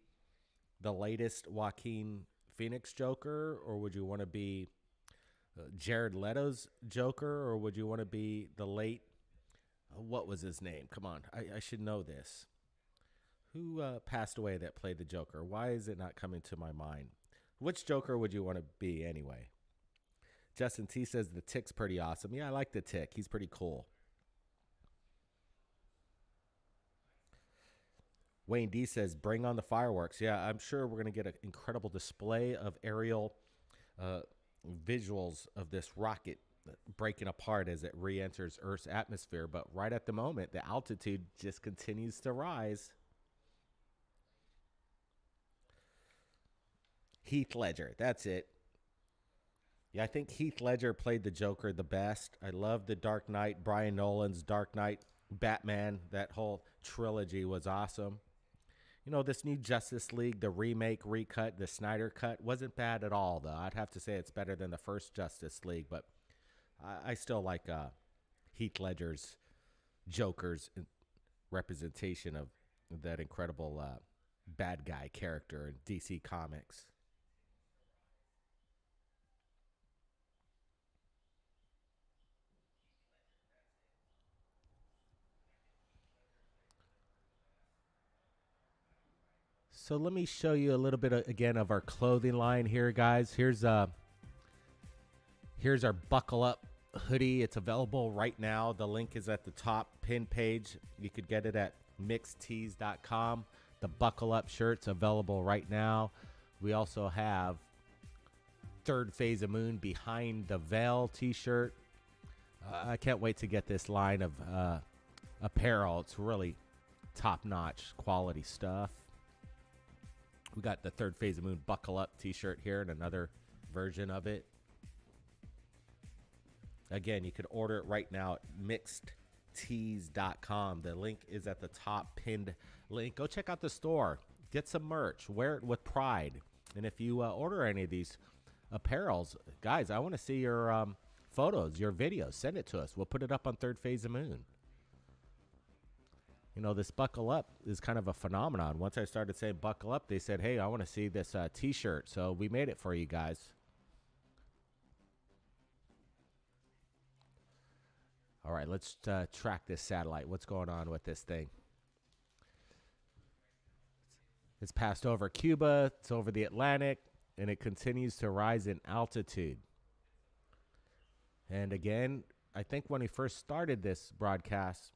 the latest Joaquin Phoenix Joker? Or would you want to be Jared Leto's Joker? Or would you want to be the late, what was his name? Come on, I should know this. Who passed away that played the Joker? Why is it not coming to my mind? Which Joker would you want to be anyway? Justin T says the Tick's pretty awesome. Yeah, I like the Tick. He's pretty cool. Wayne D says, bring on the fireworks. Yeah, I'm sure we're going to get an incredible display of aerial uh, visuals of this rocket breaking apart as it re-enters Earth's atmosphere. But right at the moment, the altitude just continues to rise. Heath Ledger, that's it. Yeah, I think Heath Ledger played the Joker the best. I love the Dark Knight, Brian Nolan's Dark Knight, Batman. That whole trilogy was awesome. You know, this new Justice League, the remake, recut, the Snyder cut, wasn't bad at all, though. I'd have to say it's better than the first Justice League, but I still like Heath Ledger's Joker's representation of that incredible bad guy character in DC Comics. So let me show you a little bit again of our clothing line here, guys. Here's our buckle up hoodie. It's available right now. The link is at the top pin page. You could get it at mixtees.com. The buckle up shirt's available right now. We also have Third Phase of Moon Behind the Veil t-shirt. I can't wait to get this line of apparel. It's really top-notch quality stuff. We got the Third Phase of Moon Buckle Up t-shirt here and another version of it. Again, you could order it right now at mixtees.com. The link is at the top pinned link. Go check out the store. Get some merch. Wear it with pride. And if you order any of these apparels, guys, I want to see your photos, your videos. Send it to us. We'll put it up on Third Phase of Moon. You know, this buckle up is kind of a phenomenon. Once I started saying buckle up, they said, hey, I want to see this t-shirt. So we made it for you guys. All right, let's track this satellite. What's going on with this thing? It's passed over Cuba. It's over the Atlantic, and it continues to rise in altitude. And again, I think when we first started this broadcast,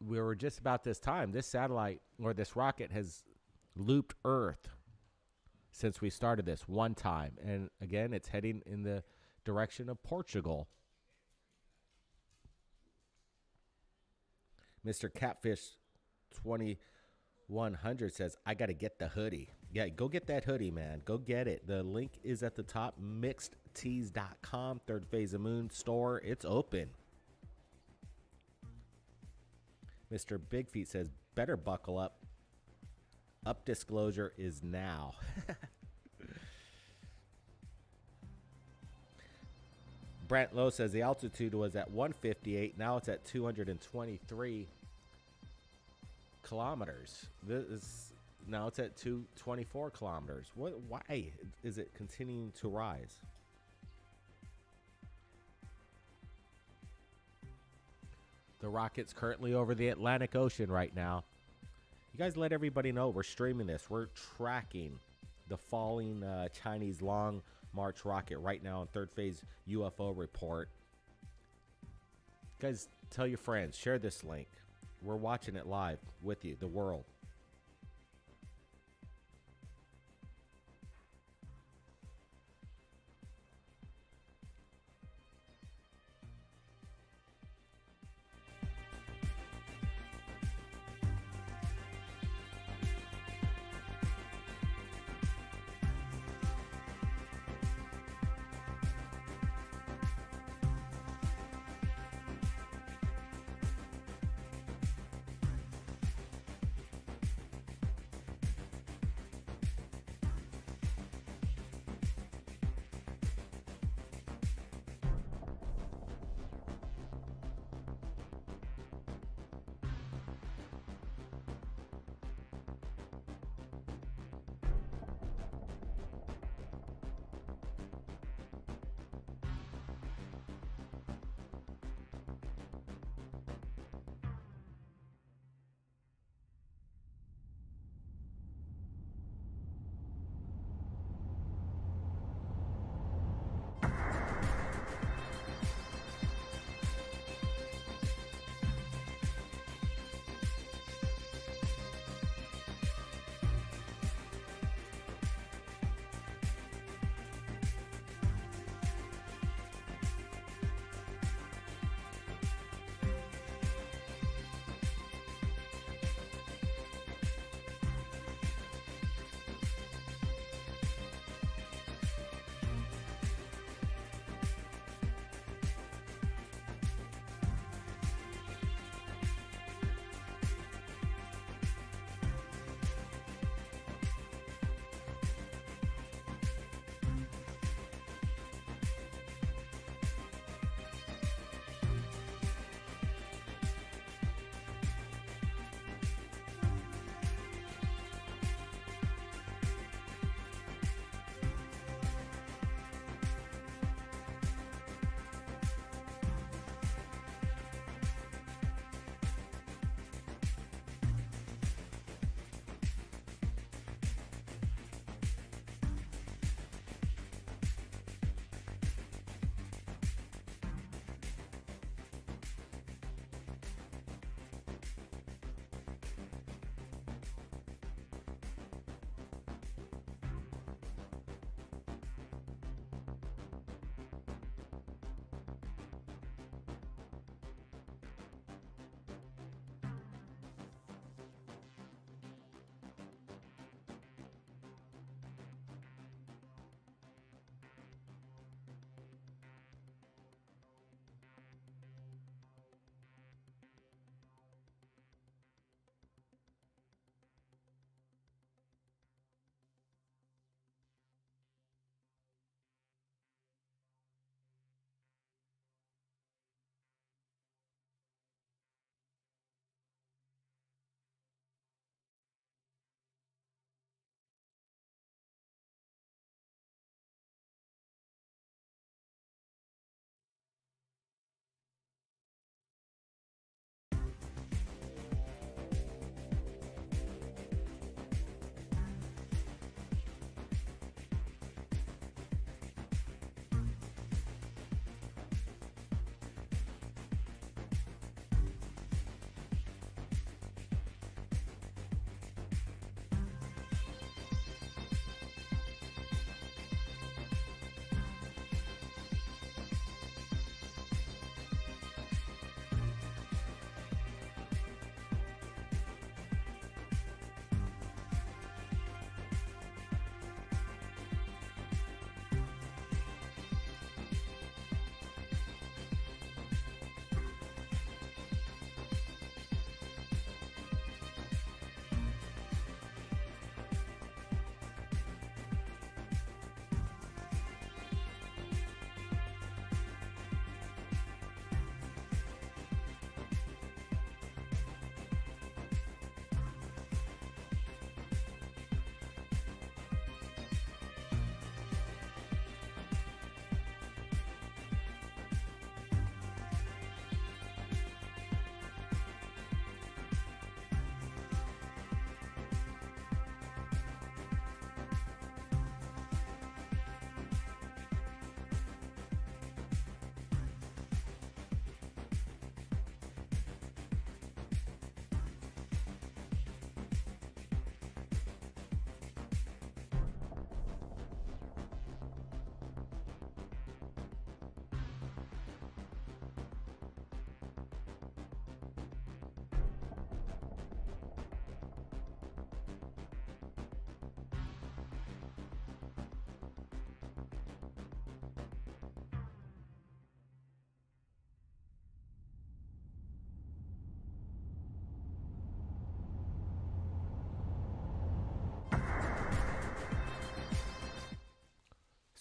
we were just about this time. This satellite or this rocket has looped Earth since we started this one time. And again, it's heading in the direction of Portugal. Mr. Catfish 2100 says, I got to get the hoodie. Yeah, go get that hoodie, man. Go get it. The link is at the top, mixedtees.com, Third Phase of Moon store. It's open. Mr. Big Feet says, better buckle up. Up disclosure is now. Brant Lowe says the altitude was at 158. Now it's at 223 kilometers. Now it's at 224 kilometers. Why is it continuing to rise? The rocket's currently over the Atlantic Ocean right now. You guys let everybody know we're streaming this. We're tracking the falling Chinese Long March rocket right now on Third Phase UFO report. Guys, tell your friends. Share this link. We're watching it live with you, the world.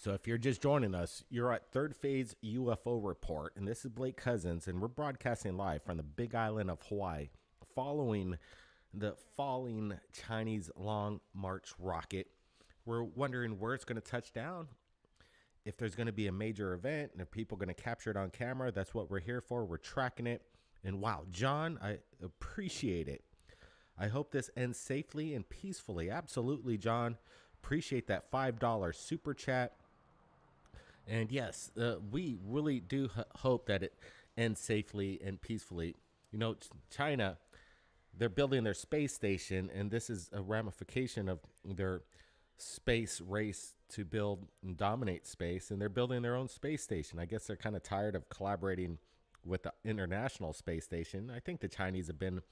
So if you're just joining us, you're at Third Phase UFO Report, and this is Blake Cousins, and we're broadcasting live from the Big Island of Hawaii, following the falling Chinese Long March rocket. We're wondering where it's going to touch down, if there's going to be a major event, and if people are going to capture it on camera. That's what we're here for. We're tracking it. And wow, John, I appreciate it. I hope this ends safely and peacefully. Absolutely, John. Appreciate that $5 super chat. And yes, we really do hope that it ends safely and peacefully. You know, China, they're building their space station, and this is a ramification of their space race to build and dominate space, and they're building their own space station. I guess they're kind of tired of collaborating with the International Space Station. I think the Chinese have been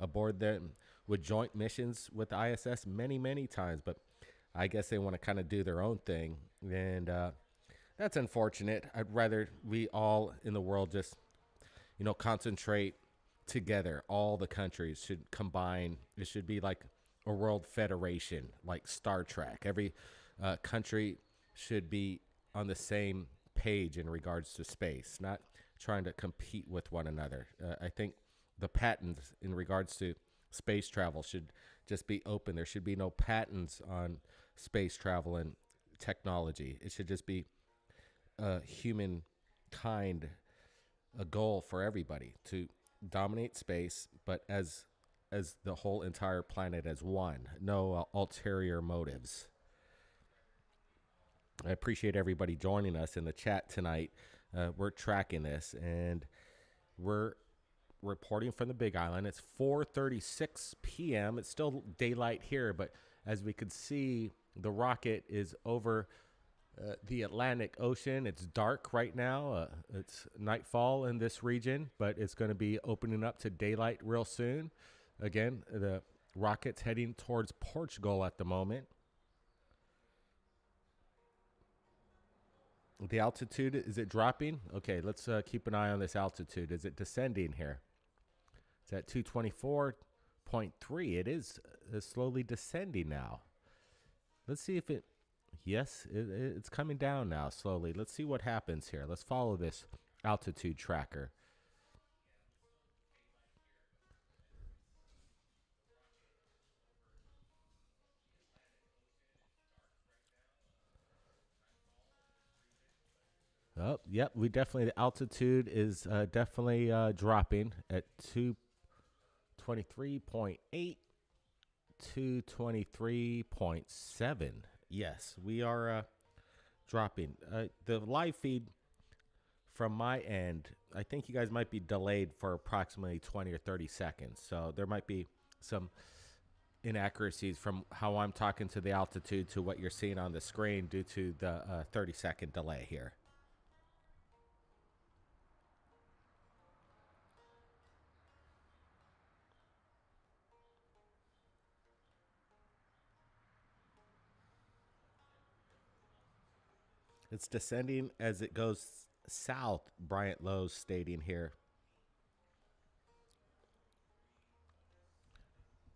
aboard them with joint missions with the ISS many, many times, but I guess they want to kind of do their own thing, and that's unfortunate. I'd rather we all in the world just, concentrate together. All the countries should combine. It should be like a world federation, like Star Trek. Every country should be on the same page in regards to space, not trying to compete with one another. I think the patents in regards to space travel should just be open. There should be no patents on space travel and technology. It should just be humankind, a goal for everybody to dominate space, but as the whole entire planet as one. No ulterior motives. I appreciate everybody joining us in the chat tonight. We're tracking this, and we're reporting from the Big Island. It's 4:36 p.m. It's still daylight here, but as we could see, the rocket is over the Atlantic Ocean. It's dark right now. It's nightfall in this region, but it's going to be opening up to daylight real soon. Again, the rocket's heading towards Portugal at the moment. The altitude, is it dropping? Okay, let's keep an eye on this altitude. Is it descending here? It's at 224.3. It is slowly descending now. Let's see if it... Yes, it's coming down now slowly. Let's see what happens here. Let's follow this altitude tracker. Oh, yep, the altitude is definitely dropping at 223.8, 223.7. Yes, we are dropping. The live feed from my end, I think you guys might be delayed for approximately 20 or 30 seconds. So there might be some inaccuracies from how I'm talking to the altitude to what you're seeing on the screen due to the 30-second delay here. It's descending as it goes south, Bryant Lowe's stating here.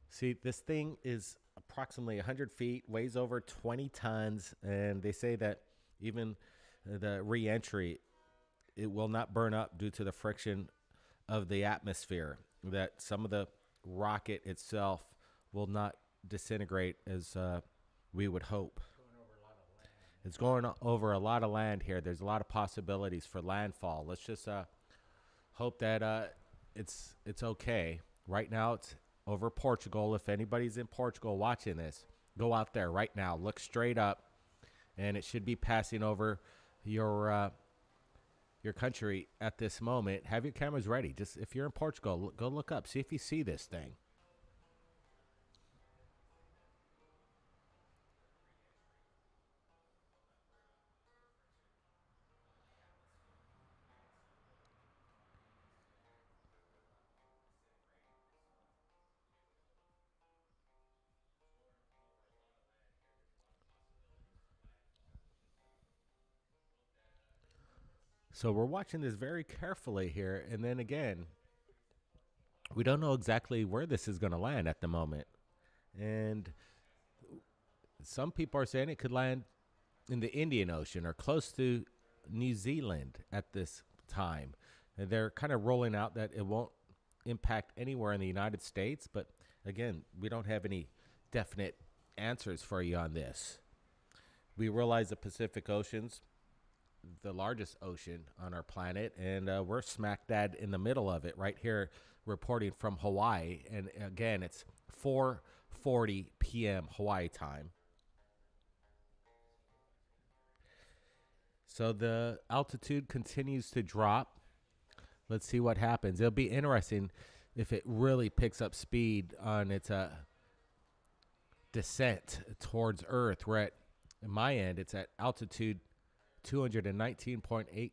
See, this thing is approximately 100 feet, weighs over 20 tons, and they say that even the re-entry, it will not burn up due to the friction of the atmosphere, that some of the rocket itself will not disintegrate as we would hope. It's going over a lot of land here. There's a lot of possibilities for landfall. Let's just hope that it's okay. Right now, it's over Portugal. If anybody's in Portugal watching this, go out there right now. Look straight up, and it should be passing over your country at this moment. Have your cameras ready. Just if you're in Portugal, go look up. See if you see this thing. So we're watching this very carefully here. And then again, we don't know exactly where this is going to land at the moment. And some people are saying it could land in the Indian Ocean or close to New Zealand at this time. And they're kind of rolling out that it won't impact anywhere in the United States, but again, we don't have any definite answers for you on this. We realize the Pacific Ocean's the largest ocean on our planet, and we're smack dab in the middle of it right here, reporting from Hawaii. And again, it's 4:40 p.m. Hawaii time. So the altitude continues to drop. Let's see what happens. It'll be interesting if it really picks up speed on its descent towards Earth. We're at, in my end, it's at altitude 219.8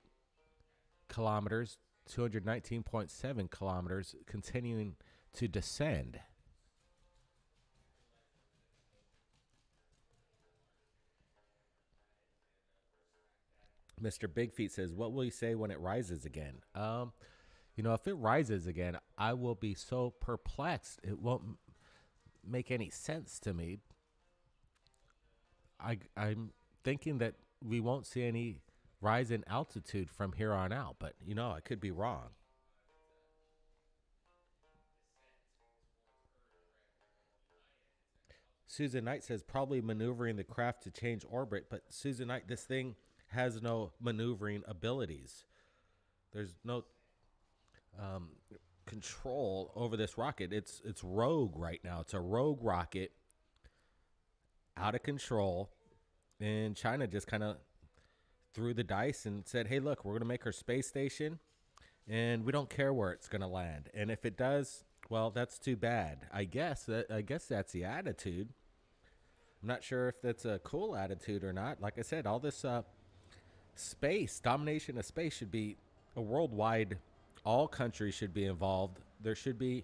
kilometers, 219.7 kilometers, continuing to descend. Mr. Big Feet says, what will you say when it rises again? If it rises again, I will be so perplexed. It won't make any sense to me. I'm thinking that we won't see any rise in altitude from here on out, but I could be wrong. Susan Knight says probably maneuvering the craft to change orbit, but Susan Knight, this thing has no maneuvering abilities. There's no control over this rocket. It's rogue right now. It's a rogue rocket, out of control, and China just kind of threw the dice and said, hey, look, we're going to make our space station, and we don't care where it's going to land. And if it does, well, that's too bad. I guess that's the attitude. I'm not sure if that's a cool attitude or not. Like I said, all this space, domination of space should be a worldwide, all countries should be involved. There should be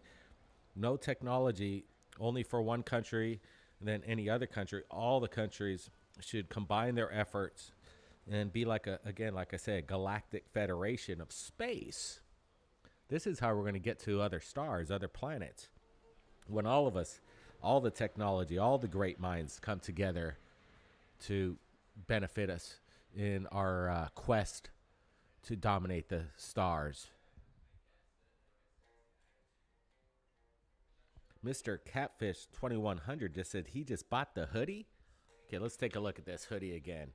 no technology only for one country than any other country. All the countries should combine their efforts and be like like I said, galactic federation of space. This is how we're going to get to other stars, other planets. When all of us, all the technology, all the great minds come together to benefit us in our quest to dominate the stars. Mr. Catfish 2100 just said he just bought the hoodie. Okay, let's take a look at this hoodie again,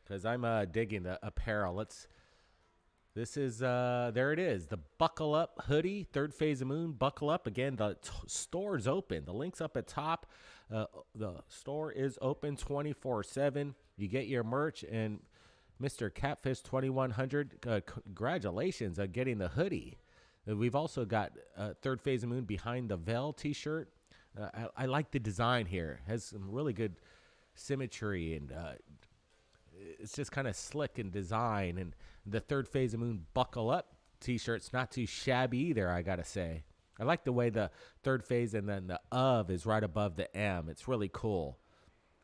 because I'm digging the apparel. This is there it is, the Buckle Up hoodie, Third Phase of Moon. Buckle Up again. The store's open. The link's up at top. The store is open 24/7. You get your merch, and Mr. Catfish 2100, congratulations on getting the hoodie. We've also got Third Phase of Moon Behind the Veil t-shirt. I like the design here. It has some really good symmetry, and it's just kind of slick in design. And the Third Phase of Moon Buckle Up t-shirt's not too shabby either, I gotta say. I like the way the third phase and then the of is right above the M. It's really cool.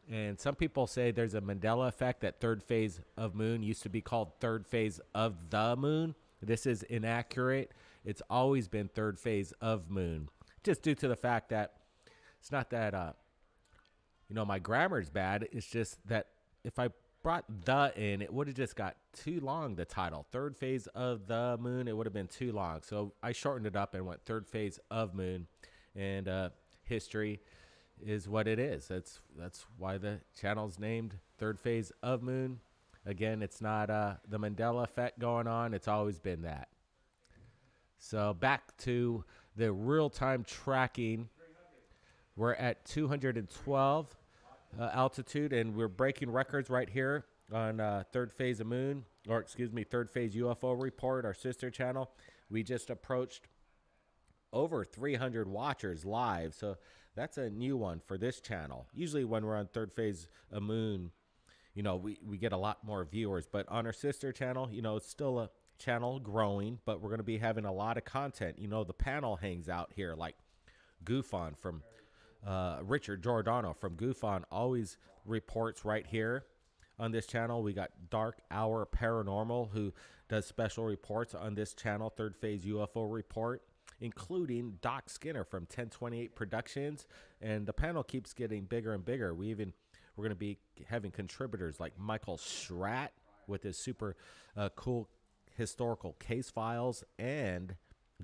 And some people say there's a Mandela effect, that third phase of moon used to be called third phase of the moon. This is inaccurate. It's always been third phase of moon, just due to the fact that it's not that, my grammar's bad. It's just that if I brought the in, it would have just got too long, the title. Third phase of the moon, it would have been too long. So I shortened it up and went third phase of moon, and history is what it is. That's why the channel's named Third Phase of Moon. Again, it's not the Mandela effect going on. It's always been that. So back to the real-time tracking. We're at 212 altitude, and we're breaking records right here on Third Phase of Moon, Third Phase UFO Report, our sister channel. We just approached over 300 watchers live, so that's a new one for this channel. Usually when we're on Third Phase of Moon, we get a lot more viewers, but on our sister channel, it's still a channel growing, but we're going to be having a lot of content. The panel hangs out here, like Goofon from Richard Giordano from Goofon always reports right here on this channel. We got Dark Hour Paranormal, who does special reports on this channel, Third Phase UFO Report, including Doc Skinner from 1028 Productions, and the panel keeps getting bigger and bigger. We even We're going to be having contributors like Michael Schratt with his super cool historical case files, and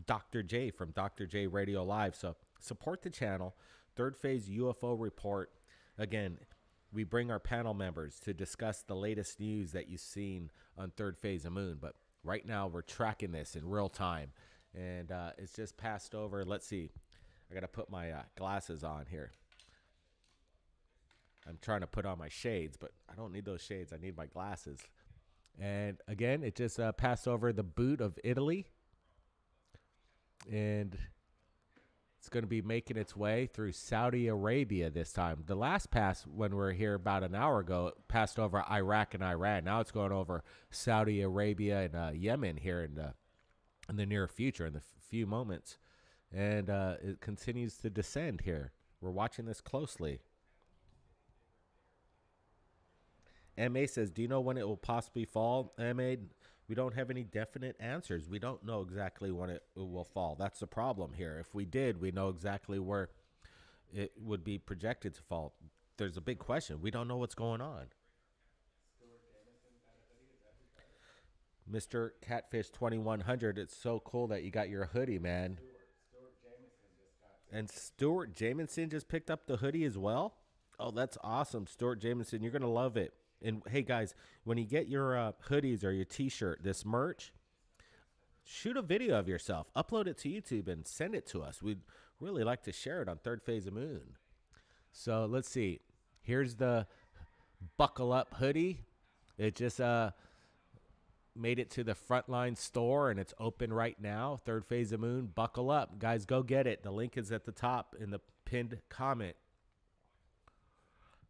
Dr. J from Dr. J Radio Live. So support the channel. Third Phase UFO Report. Again, we bring our panel members to discuss the latest news that you've seen on Third Phase of Moon. But right now, we're tracking this in real time. And it's just passed over. Let's see. I got to put my glasses on here. I'm trying to put on my shades, but I don't need those shades. I need my glasses. And again, it just passed over the boot of Italy. And it's going to be making its way through Saudi Arabia this time. The last pass, when we were here about an hour ago, it passed over Iraq and Iran. Now it's going over Saudi Arabia and Yemen here in the near future, in the few moments. And it continues to descend here. We're watching this closely. MA says, do you know when it will possibly fall? MA, we don't have any definite answers. We don't know exactly when it will fall. That's the problem here. If we did, we know exactly where it would be projected to fall. There's a big question. We don't know what's going on. Mr. Catfish 2100, it's so cool that you got your hoodie, man. And Stuart Jamison just picked up the hoodie as well? Oh, that's awesome, Stuart Jamison. You're going to love it. And, hey, guys, when you get your hoodies or your T-shirt, this merch, shoot a video of yourself. Upload it to YouTube and send it to us. We'd really like to share it on Third Phase of Moon. So let's see. Here's the Buckle Up hoodie. It just made it to the Frontline store, and it's open right now. Third Phase of Moon, Buckle Up. Guys, go get it. The link is at the top in the pinned comment.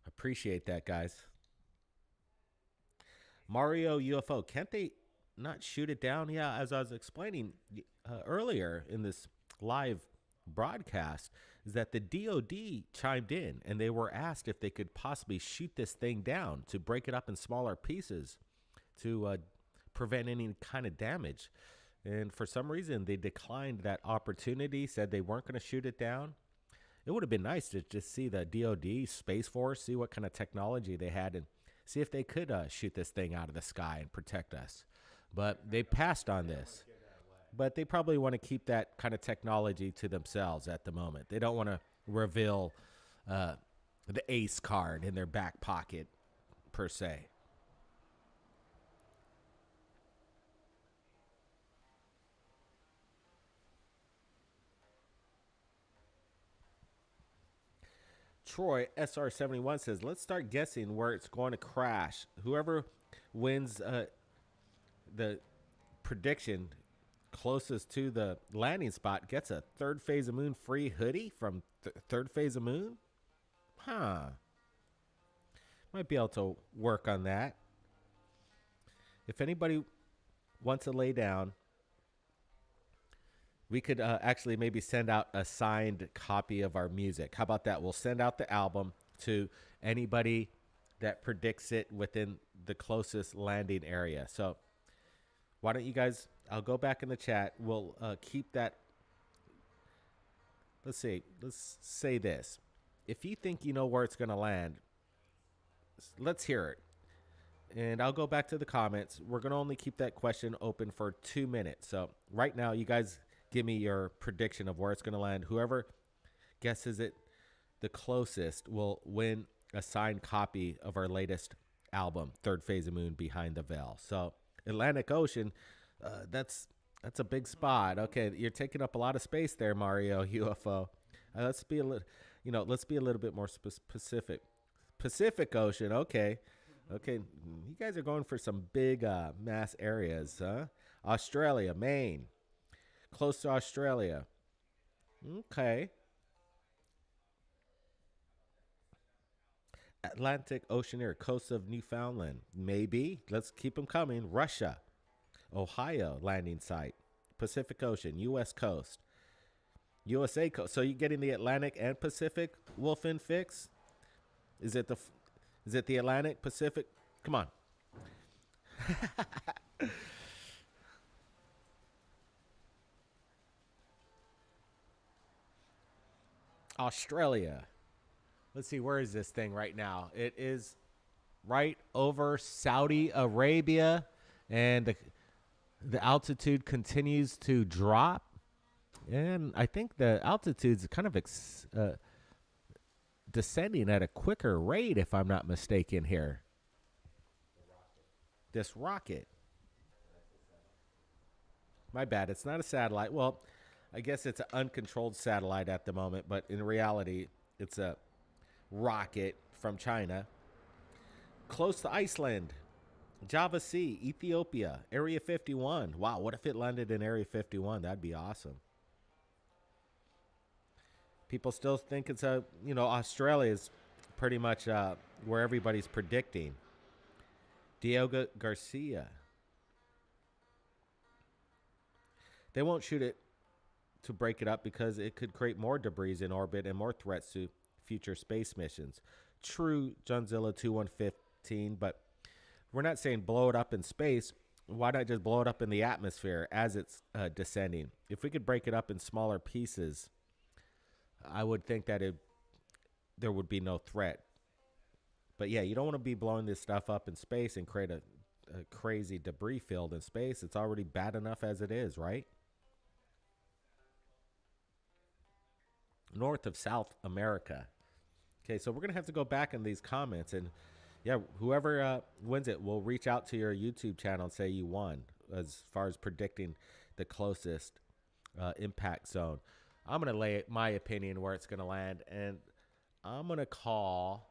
Appreciate that, guys. Mario UFO, can't they not shoot it down? Yeah, as I was explaining earlier in this live broadcast, is that the DOD chimed in and they were asked if they could possibly shoot this thing down to break it up in smaller pieces to prevent any kind of damage. And for some reason, they declined that opportunity, said they weren't going to shoot it down. It would have been nice to just see the DOD, Space Force, see what kind of technology they had and see if they could shoot this thing out of the sky and protect us. But they passed on this. But they probably want to keep that kind of technology to themselves at the moment. They don't want to reveal the ace card in their back pocket, per se. Troy SR71 says, let's start guessing where it's going to crash. Whoever wins the prediction closest to the landing spot gets a Third Phase of Moon free hoodie from Third Phase of Moon. Huh. Might be able to work on that. If anybody wants to lay down, we could actually maybe send out a signed copy of our music. How about that? We'll send out the album to anybody that predicts it within the closest landing area. So why don't you guys, I'll go back in the chat. We'll keep that. Let's see. Let's say this. If you think you know where it's going to land, let's hear it. And I'll go back to the comments. We're going to only keep that question open for 2 minutes. So right now, you guys give me your prediction of where it's going to land. Whoever guesses it the closest will win a signed copy of our latest album, Third Phase of Moon, Behind the Veil. So Atlantic Ocean, that's a big spot. Okay, you're taking up a lot of space there, Mario UFO. Let's be a little bit more specific. Pacific Ocean, okay. You guys are going for some big mass areas, huh? Australia, Maine. Close to Australia. Okay. Atlantic Ocean area, coast of Newfoundland. Maybe. Let's keep them coming. Russia. Ohio landing site. Pacific Ocean, U.S. coast. USA coast. So you're getting the Atlantic and Pacific, Wolfen Fix? Is it the Atlantic, Pacific? Come on. Australia. Let's see, where is this thing right now? It is right over Saudi Arabia, and the altitude continues to drop. And I think the altitude's kind of descending at a quicker rate, if I'm not mistaken here. This rocket. My bad. It's not a satellite. Well, I guess it's an uncontrolled satellite at the moment, but in reality, it's a rocket from China. Close to Iceland, Java Sea, Ethiopia, Area 51. Wow, what if it landed in Area 51? That'd be awesome. People still think it's Australia's pretty much where everybody's predicting. Diego Garcia. They won't shoot it to break it up because it could create more debris in orbit and more threats to future space missions. True, Johnzilla 2115, but we're not saying blow it up in space. Why not just blow it up in the atmosphere as it's descending? If we could break it up in smaller pieces, I would think that there would be no threat. But yeah, you don't want to be blowing this stuff up in space and create a crazy debris field in space. It's already bad enough as it is, right? North of South America. Okay, so we're going to have to go back in these comments. And yeah, whoever wins it will reach out to your YouTube channel and say you won as far as predicting the closest impact zone. I'm going to lay my opinion where it's going to land, and I'm going to call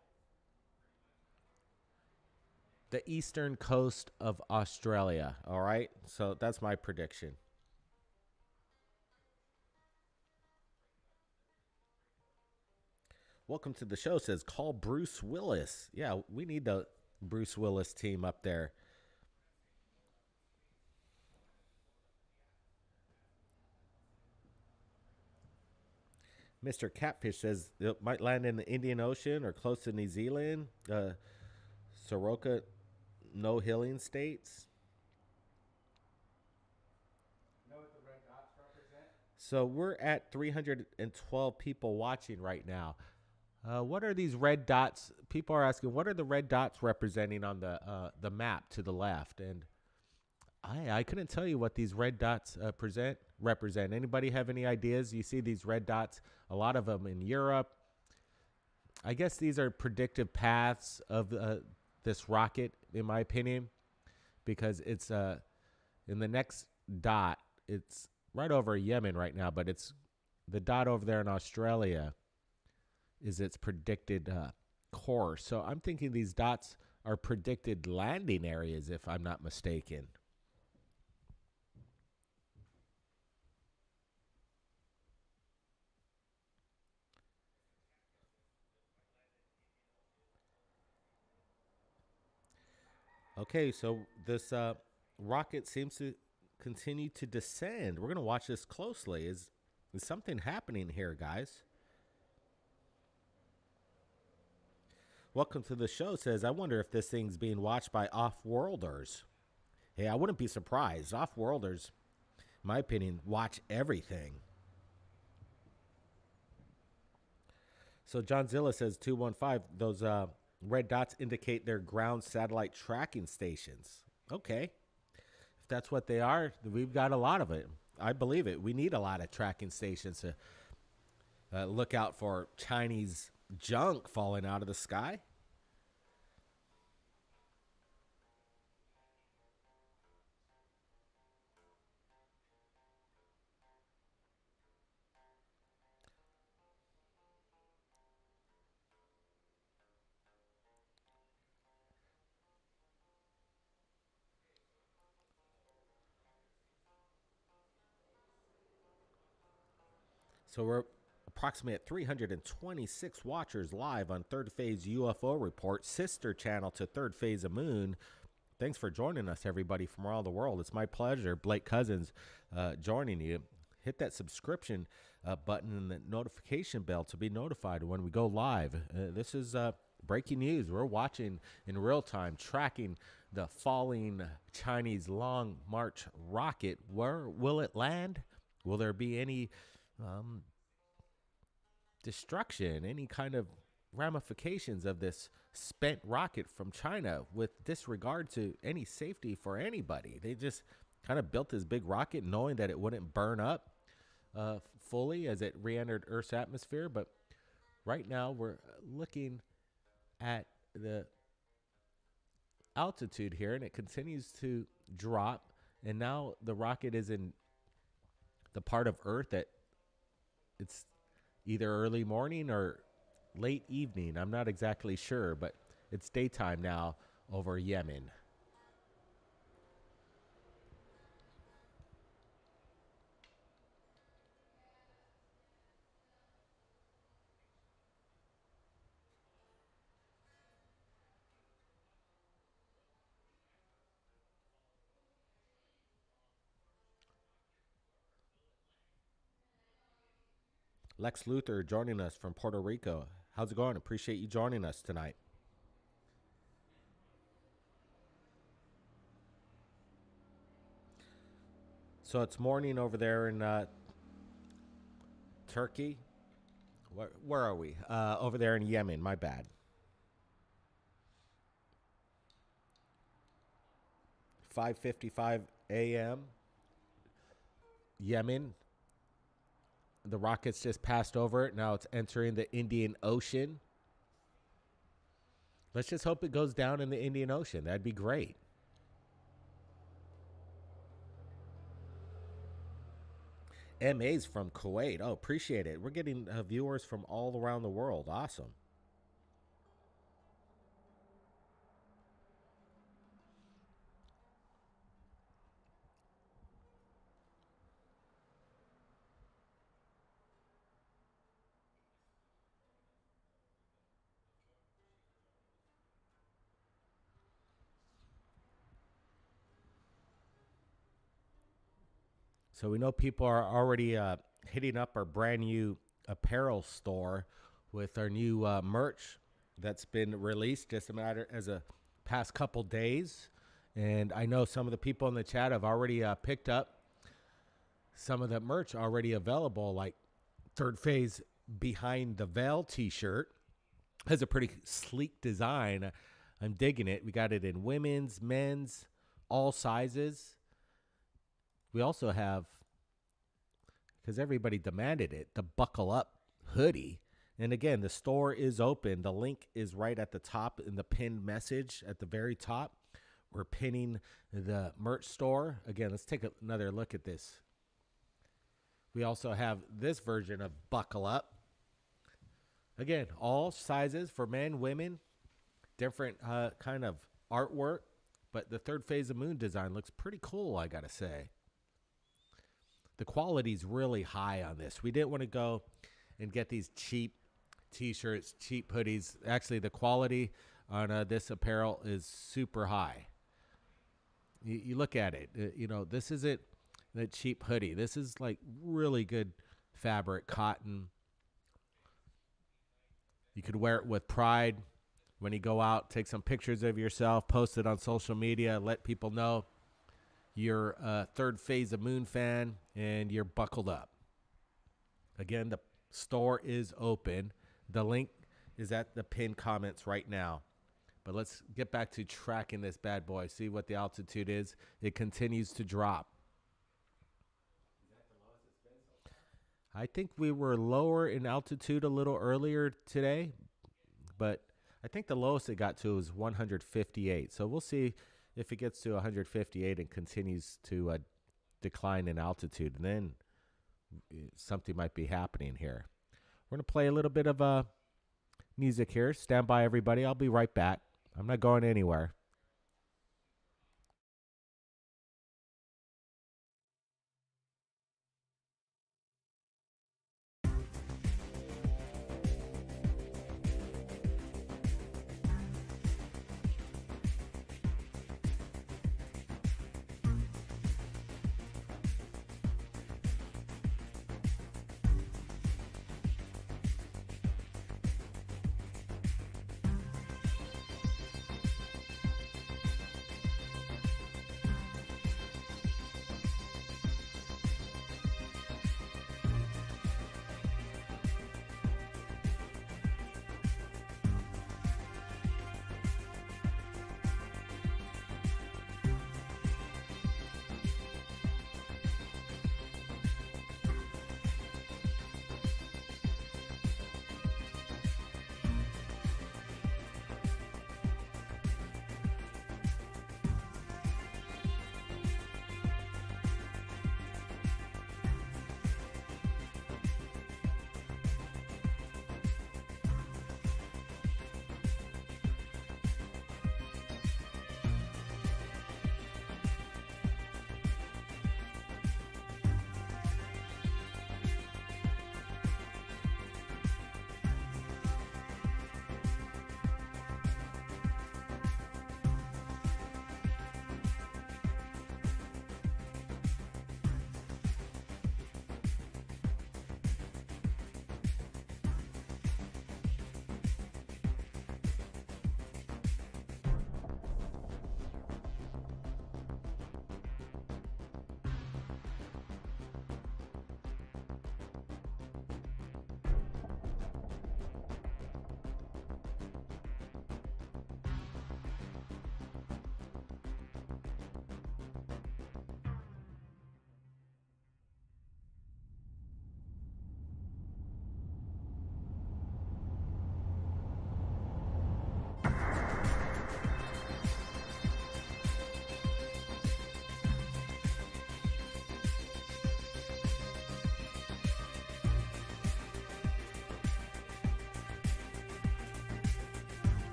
the eastern coast of Australia. All right, so that's my prediction. Welcome to the show, says call Bruce Willis. Yeah, we need the Bruce Willis team up there. Mr. Catfish says it might land in the Indian Ocean or close to New Zealand. Soroka, no hilling states. Know what the red dots represent? So we're at 312 people watching right now. What are these red dots? People are asking, what are the red dots representing on the map to the left? And I couldn't tell you what these red dots represent. Anybody have any ideas? You see these red dots, a lot of them in Europe. I guess these are predictive paths of this rocket, in my opinion, because it's in the next dot. It's right over Yemen right now, but it's the dot over there in Australia is its predicted course. So I'm thinking these dots are predicted landing areas, if I'm not mistaken. Okay, so this rocket seems to continue to descend. We're going to watch this closely. Is something happening here, guys? Welcome to the show, says, I wonder if this thing's being watched by off-worlders. Hey, I wouldn't be surprised. Off-worlders, in my opinion, watch everything. So John Zilla says 215, those red dots indicate they're ground satellite tracking stations. Okay. If that's what they are, we've got a lot of it. I believe it. We need a lot of tracking stations to look out for Chinese junk falling out of the sky. So we're approximately at 326 watchers live on Third Phase UFO Report, sister channel to Third Phase of Moon. Thanks for joining us, everybody from around the world. It's my pleasure. Blake Cousins joining you. Hit that subscription button and the notification bell to be notified when we go live. This is breaking news. We're watching in real time, tracking the falling Chinese Long March rocket. Where will it land? Will there be any destruction, any kind of ramifications of this spent rocket from China with disregard to any safety for anybody. They just kind of built this big rocket knowing that it wouldn't burn up fully as it re-entered Earth's atmosphere. But right now we're looking at the altitude here, and it continues to drop. And now the rocket is in the part of Earth that it's either early morning or late evening. I'm not exactly sure, but it's daytime now over Yemen. Lex Luthor joining us from Puerto Rico. How's it going? Appreciate you joining us tonight. So it's morning over there in Turkey. Where are we? Over there in Yemen. My bad. 5:55 a.m. Yemen. The rockets just passed over it. Now it's entering the Indian Ocean. Let's just hope it goes down in the Indian Ocean. That'd be great. MA's from Kuwait. Oh, appreciate it. We're getting viewers from all around the world. Awesome. So we know people are already hitting up our brand new apparel store with our new merch that's been released just a matter as a past couple days. And I know some of the people in the chat have already picked up some of the merch already available, like Third Phase Behind the Veil t-shirt. Has a pretty sleek design. I'm digging it. We got it in women's, men's, all sizes. We also have, because everybody demanded it, the Buckle Up hoodie. And again, the store is open. The link is right at the top in the pinned message at the very top. We're pinning the merch store. Again, let's take another look at this. We also have this version of Buckle Up. Again, all sizes for men, women, different kind of artwork. But the Third Phase of Moon design looks pretty cool, I got to say. The quality's really high on this. We didn't want to go and get these cheap t-shirts, cheap hoodies. Actually, the quality on this apparel is super high. You look at it, this isn't a cheap hoodie. This is like really good fabric, cotton. You could wear it with pride when you go out, take some pictures of yourself, post it on social media, let people know you're a Third Phase of Moon fan and you're buckled up. Again, the store is open. The link is at the pinned comments right now. But let's get back to tracking this bad boy, see what the altitude is. It continues to drop. I think we were lower in altitude a little earlier today, but I think the lowest it got to was 158. So we'll see if it gets to 158 and continues to decline in altitude, and then something might be happening here. We're going to play a little bit of music here. Stand by, everybody. I'll be right back. I'm not going anywhere.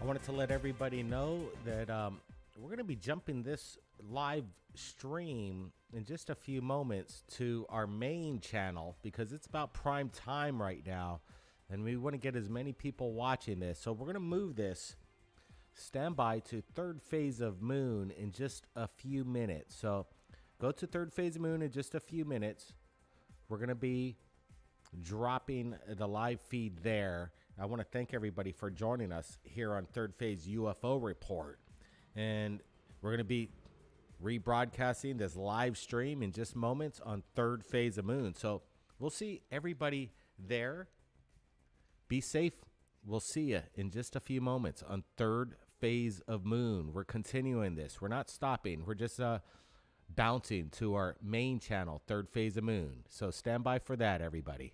I wanted to let everybody know that we're going to be jumping this live stream in just a few moments to our main channel because it's about prime time right now, and we want to get as many people watching this. So we're going to move this. Stand by to third phase of moon in just a few minutes. So go to third phase of moon in just a few minutes. We're going to be dropping the live feed there. I want to thank everybody for joining us here on Third Phase UFO Report. And we're going to be rebroadcasting this live stream in just moments on third phase of moon. So we'll see everybody there. Be safe. We'll see you in just a few moments on third phase of moon. We're continuing this. We're not stopping. We're just bouncing to our main channel, third phase of moon. So stand by for that, everybody.